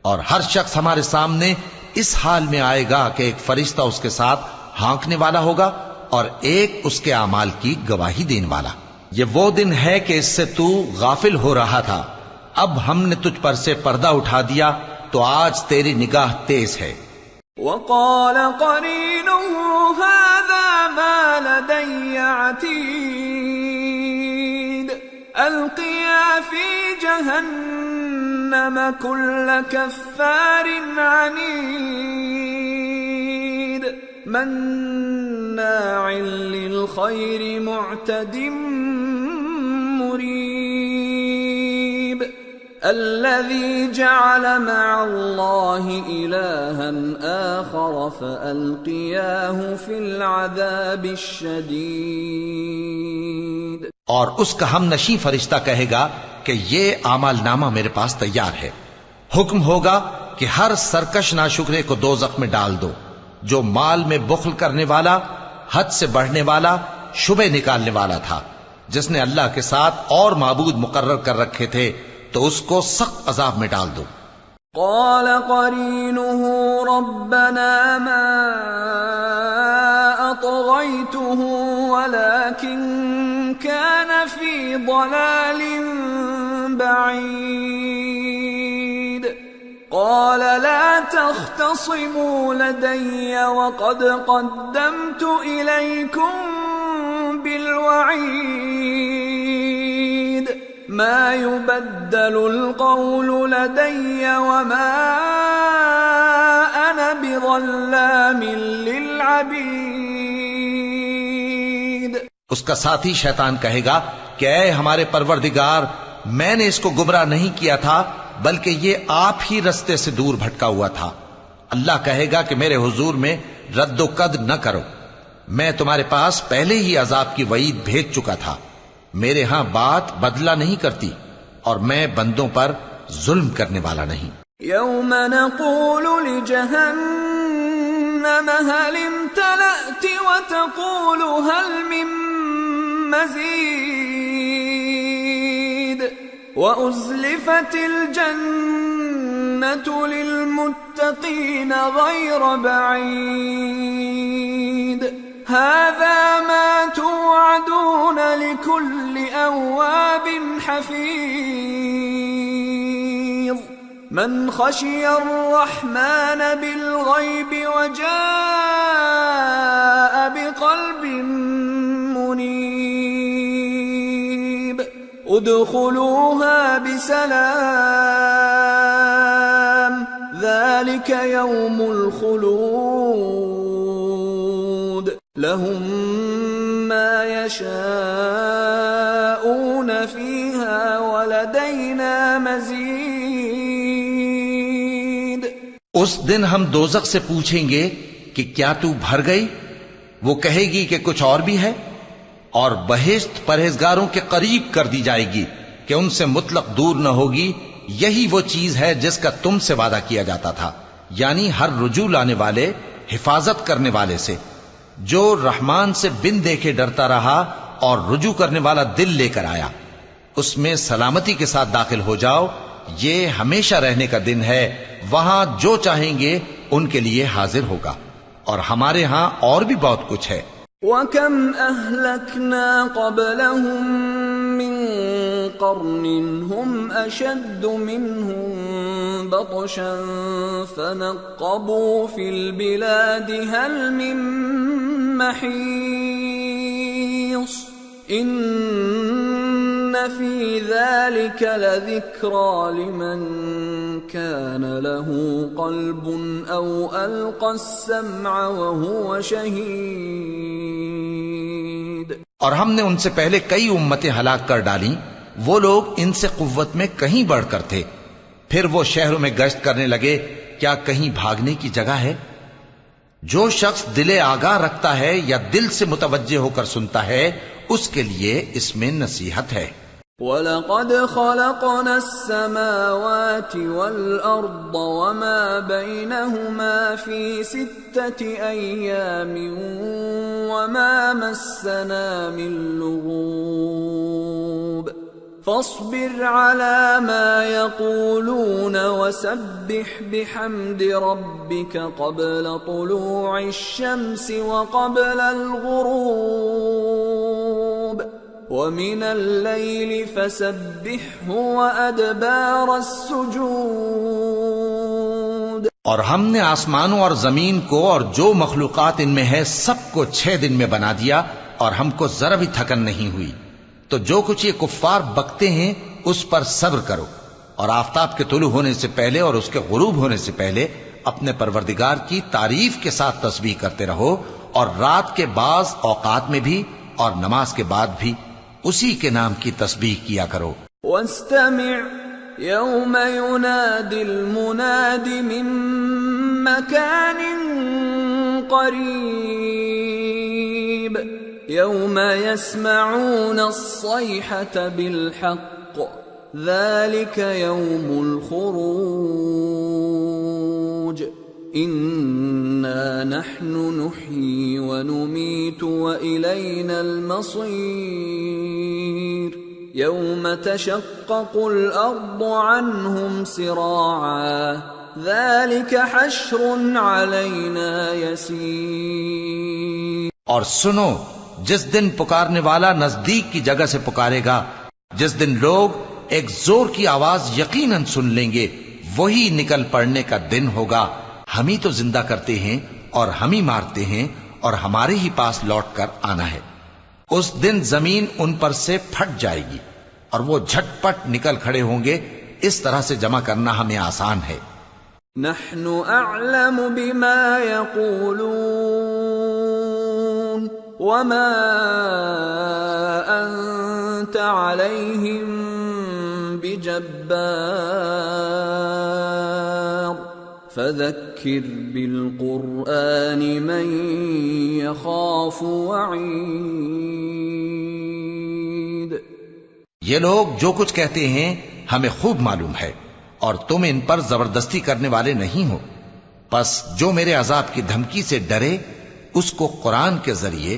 اور ہر شخص ہمارے سامنے اس حال میں آئے گا کہ ایک فرشتہ اس کے ساتھ ہانکنے والا ہوگا اور ایک اس کے اعمال کی گواہی دینے والا۔ یہ وہ دن ہے کہ اس سے تو غافل ہو رہا تھا، اب ہم نے تجھ پر سے پردہ اٹھا دیا تو آج تیری نگاہ تیز ہے۔ وقال قرينه هذا ما لدي عتيد القيا في جهنم كل كفار عنيد مناع للخير معتد مريب الذي جعل مع الله إلها آخر فألقياه في العذاب الشديد۔ اور اس کا ہم نشیں فرشتہ کہے گا کہ یہ اعمال نامہ میرے پاس تیار ہے۔ حکم ہوگا کہ ہر سرکش ناشکرے کو دوزخ میں ڈال دو، جو مال میں بخل کرنے والا، حد سے بڑھنے والا، شبہ نکالنے والا تھا، جس نے اللہ کے ساتھ اور معبود مقرر کر رکھے تھے، تو اس کو سخت عذاب میں ڈال دو۔ قال قرينه ربنا ما أطغيته ولكن كان في ضلال بعيد قال لا تختصموا لدي وقد قدمت إليكم بالوعيد ما يبدل القول لدي وما أنا بظلام للعبيد۔ اس کا ساتھی شیطان کہے گا کہ اے ہمارے پروردگار، میں نے اس کو گمراہ نہیں کیا تھا، بلکہ یہ آپ ہی رستے سے دور بھٹکا ہوا تھا۔ اللہ کہے گا کہ میرے حضور میں رد و قد نہ کرو، میں تمہارے پاس پہلے ہی عذاب کی وعید بھیج چکا تھا۔ میرے ہاں بات بدلہ نہیں کرتی، اور میں بندوں پر ظلم کرنے والا نہیں۔ يوم نقول لجهنم هل امتلأت وتقول هل من مزيد وأزلفت الجنة للمتقين غير بعيد هذا ما توعدون لكل أواب حفيظ من خشي الرحمن بالغيب وجاء بقلب منيب ادخلوها بسلام ذلك يوم الخلود لهم ما يشاءون فيها ولدينا مزيد۔ اس دن ہم دوزخ سے پوچھیں گے کہ کیا تو بھر گئی؟ وہ کہے گی کہ کچھ اور بھی ہے، اور بہشت پرہیزگاروں کے قریب کر دی جائے گی کہ ان سے مطلق دور نہ ہوگی۔ یہی وہ چیز ہے جس کا تم سے وعدہ کیا جاتا تھا، یعنی ہر رجوع لانے والے، حفاظت کرنے والے سے، جو رحمان سے بن دیکھے ڈرتا رہا اور رجوع کرنے والا دل لے کر آیا، اس میں سلامتی کے ساتھ داخل ہو جاؤ۔ یہ ہمیشہ رہنے کا دن ہے، وہاں جو چاہیں گے ان کے لیے حاضر ہوگا، اور ہمارے ہاں اور بھی بہت کچھ ہے۔ وَكَمْ أَهْلَكْنَا قَبْلَهُمْ مِنْ قَرْنٍ هُمْ أَشَدُّ مِنْهُمْ بَطْشًا فَنَقَّبُوا فِي الْبِلَادِ هَلْ مِنْ مَحِيصٍ إِنَّ فِي ذَلِكَ لَذِكْرَى لِمَنْ كَانَ لَهُ قَلْبٌ أَوْ أَلْقَى السَّمْعَ وَهُوَ شَهِيدٌ۔ اور ہم نے ان سے پہلے کئی امتیں ہلاک کر ڈالیں، وہ لوگ ان سے قوت میں کہیں بڑھ کر تھے، پھر وہ شہروں میں گشت کرنے لگے، کیا کہیں بھاگنے کی جگہ ہے؟ جو شخص دل آگاہ رکھتا ہے یا دل سے متوجہ ہو کر سنتا ہے، اس کے لیے اس میں نصیحت ہے۔ وَلَقَدْ خَلَقْنَا السَّمَاوَاتِ وَالْأَرْضَ وَمَا بَيْنَهُمَا فِي 6 أَيَّامٍ وَمَا مَسَّنَا مِن لُّغُوبٍ فاصبر على ما يقولون وسبح بحمد ربك قبل طلوع الشمس وقبل الغروب ومن الليل فسبحه وأدبار السجود. اور ہم نے آسمانوں اور زمین کو اور جو مخلوقات ان میں ہے سب کو 6 دن میں بنا دیا اور ہم کو ذرا بھی تھکن نہیں ہوئی. تو جو کچھ یہ کفار بکتے ہیں اس پر صبر کرو اور آفتاب کے طلوع ہونے سے پہلے اور اس کے غروب ہونے سے پہلے اپنے پروردگار کی تعریف کے ساتھ تسبیح کرتے رہو اور رات کے بعض اوقات میں بھی اور نماز کے بعد بھی اسی کے نام کی تسبیح کیا کرو. واستمع يوم ينادي المناد من مكان قريب يوم يسمعون الصيحة بالحق ذلك يوم الخروج إنا نحن نحيي ونميت وإلينا المصير يوم تشقق الأرض عنهم سراعا ذلك حشر علينا يسير. اور سنو جس دن پکارنے والا نزدیک کی جگہ سے پکارے گا، جس دن لوگ ایک زور کی آواز یقیناً سن لیں گے، وہی نکل پڑنے کا دن ہوگا. ہم ہی تو زندہ کرتے ہیں اور ہم ہی مارتے ہیں اور ہمارے ہی پاس لوٹ کر آنا ہے. اس دن زمین ان پر سے پھٹ جائے گی اور وہ جھٹ پٹ نکل کھڑے ہوں گے. اس طرح سے جمع کرنا ہمیں آسان ہے. نحن اعلم بما يقولون وما انت عليهم بجبار فذكر بالقرآن من يخاف وعيد. یہ لوگ جو کچھ کہتے ہیں ہمیں خوب معلوم ہے اور تم ان پر زبردستی کرنے والے نہیں ہو. پس جو میرے عذاب کی دھمکی سے ڈرے اس کو قرآن کے ذریعے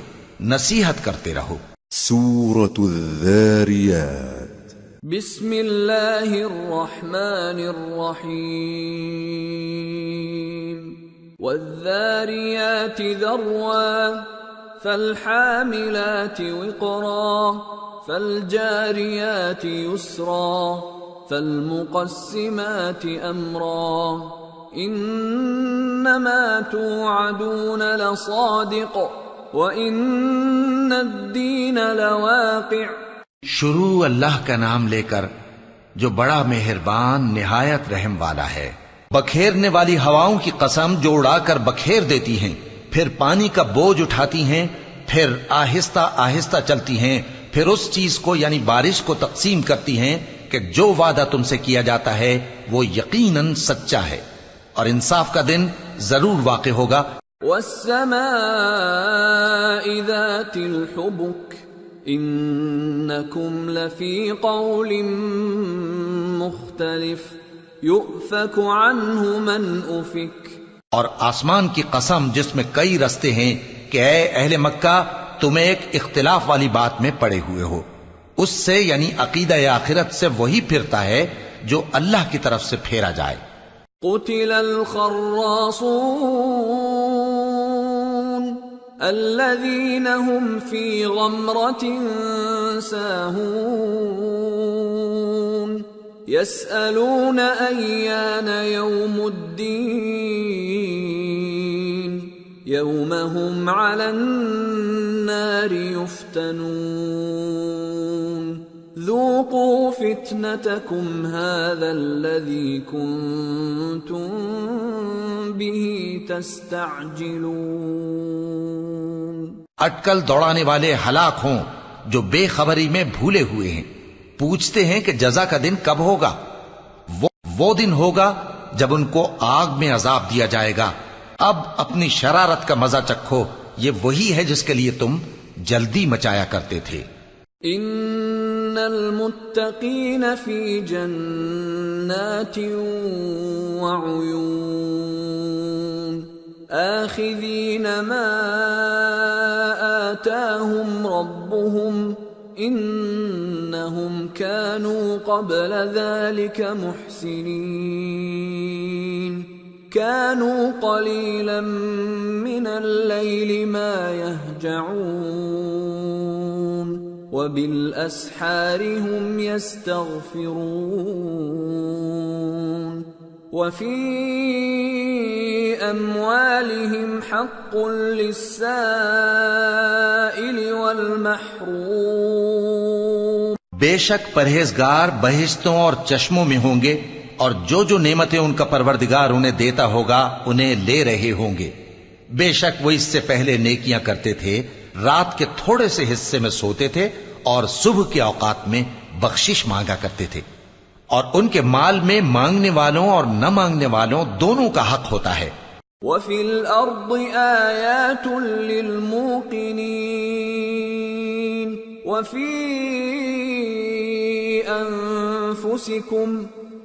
نصیحت کرتے رہو. سورة الذاريات. بسم اللہ الرحمن الرحیم. والذاریات ذروا فالحاملات وقرا فالجاریات یسرا فالمقسمات امرا انما توعدون لصادق وان الدین لواقع. شروع اللہ کا نام لے کر جو بڑا مہربان نہایت رحم والا ہے. بکھیرنے والی ہواؤں کی قسم جو اڑا کر بکھیر دیتی ہیں، پھر پانی کا بوجھ اٹھاتی ہیں، پھر آہستہ آہستہ چلتی ہیں، پھر اس چیز کو یعنی بارش کو تقسیم کرتی ہیں کہ جو وعدہ تم سے کیا جاتا ہے وہ یقیناً سچا ہے اور انصاف کا دن ضرور واقع ہوگا. والسماء ذات الحبك انکم لفی قول مختلف یؤفک عنہ من افک. اور آسمان کی قسم جس میں کئی رستے ہیں کہ اے اہل مکہ تم ایک اختلاف والی بات میں پڑے ہوئے ہو. اس سے یعنی عقیدہ آخرت سے وہی پھرتا ہے جو اللہ کی طرف سے پھیرا جائے. قتل الخراصون الذين هم في غمرة ساهون يسألون أيان يوم الدين يوم هم على النار يفتنون ذوقوا فتنتكم هذا الذي كنتم به تستعجلون. اٹکل دوڑانے والے ہلاک ہوں جو بے خبری میں بھولے ہوئے ہیں. پوچھتے ہیں کہ جزا کا دن کب ہوگا. وہ دن ہوگا جب ان کو آگ میں عذاب دیا جائے گا. اب اپنی شرارت کا مزہ چکھو، یہ وہی ہے جس کے لیے تم جلدی مچایا کرتے تھے. ان المتقين في جنات وعيون آخذين ما آتاهم ربهم إنهم كانوا قبل ذلك محسنين كانوا قليلا من الليل ما يهجعون وبالأسحار هم يستغفرون وفي أموالهم حق للسائل والمحروم بے شک پرہیزگار بہشتوں اور چشموں میں ہوں گے اور جو نعمتیں ان کا پروردگار انہیں دیتا ہوگا انہیں لے رہے ہوں گے. بے شک وہ اس سے پہلے نیکیاں کرتے تھے، رات کے تھوڑے سے حصے میں سوتے تھے اور صبح کے اوقات میں بخشش مانگا کرتے تھے، اور ان کے مال میں مانگنے والوں اور نہ مانگنے والوں دونوں کا حق ہوتا ہے. وَفِي الْأَرْضِ آيَاتٌ لِّلْمُوقِنِينَ وَفِي أَنفُسِكُمْ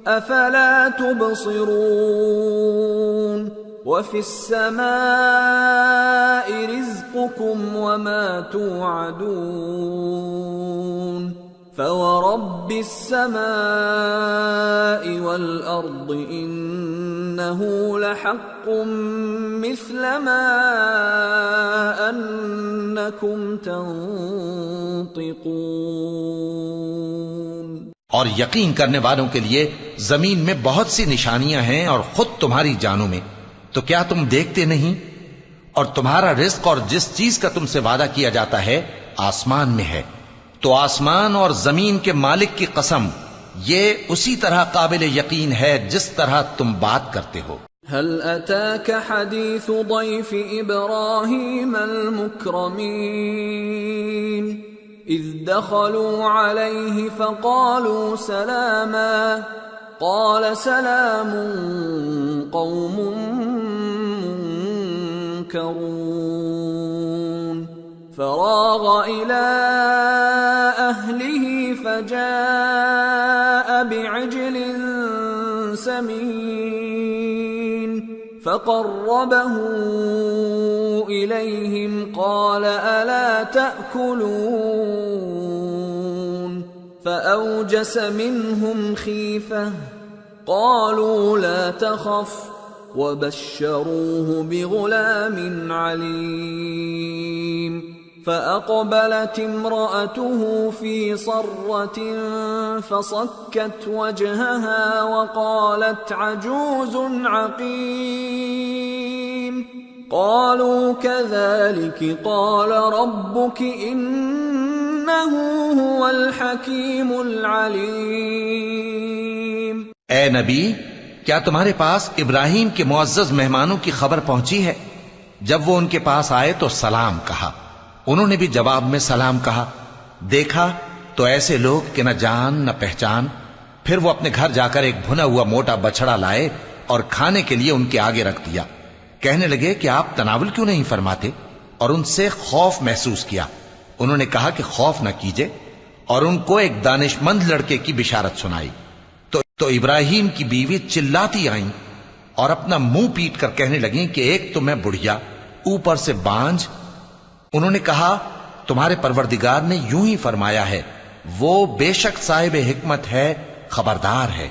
أَفَلَا تُبْصِرُونَ وَفِي السَّمَاءِ رِزْقُكُمْ وَمَا تُوعَدُونَ فَوَرَبِّ السَّمَاءِ وَالْأَرْضِ إِنَّهُ لَحَقٌّ مِثْلَ مَا أَنَّكُمْ تَنطِقُونَ. اور یقین کرنے والوں کے لیے زمین میں بہت سی نشانیاں ہیں اور خود تمہاری جانوں میں، تو کیا تم دیکھتے نہیں؟ اور تمہارا رزق اور جس چیز کا تم سے وعدہ کیا جاتا ہے آسمان میں ہے، تو آسمان اور زمین کے مالک کی قسم یہ اسی طرح قابل یقین ہے جس طرح تم بات کرتے ہو. هل أتاك حديث ضيف إبراهيم المكرمين إذ دخلوا عليه فقالوا سلاما قال سلام قوم منكرون فراغ إلى أهله فجاء بعجل سمين فقربه إليهم قال ألا تأكلون فأوجس منهم خيفة قالوا لا تخف وبشروه بغلام عليم فأقبلت امرأته في صرة فصكت وجهها وقالت عجوز عقيم قالوا كذلك قال ربك إنه هو الحكيم العليم. اے نبی، کیا تمہارے پاس ابراہیم کے معزز مہمانوں کی خبر پہنچی ہے؟ جب وہ ان کے پاس آئے تو سلام کہا، انہوں نے بھی جواب میں سلام کہا. دیکھا تو ایسے لوگ کہ نہ جان نہ پہچان. پھر وہ اپنے گھر جا کر ایک بھنا ہوا موٹا بچڑا لائے اور کھانے کے لیے ان کے آگے رکھ دیا. کہنے لگے کہ آپ تناول کیوں نہیں فرماتے؟ اور ان سے خوف محسوس کیا. انہوں نے کہا کہ خوف نہ کیجئے، اور ان کو ایک دانشمند لڑکے کی بشارت سنائی. تو ابراہیم کی بیوی چلاتی آئیں اور اپنا منہ پیٹ کر کہنے لگیں کہ ایک تو میں بڑھیا، اوپر سے بانجھ. انہوں نے کہا تمہارے پروردگار نے یوں ہی فرمایا ہے، وہ بے شک صاحب حکمت ہے، خبردار ہے.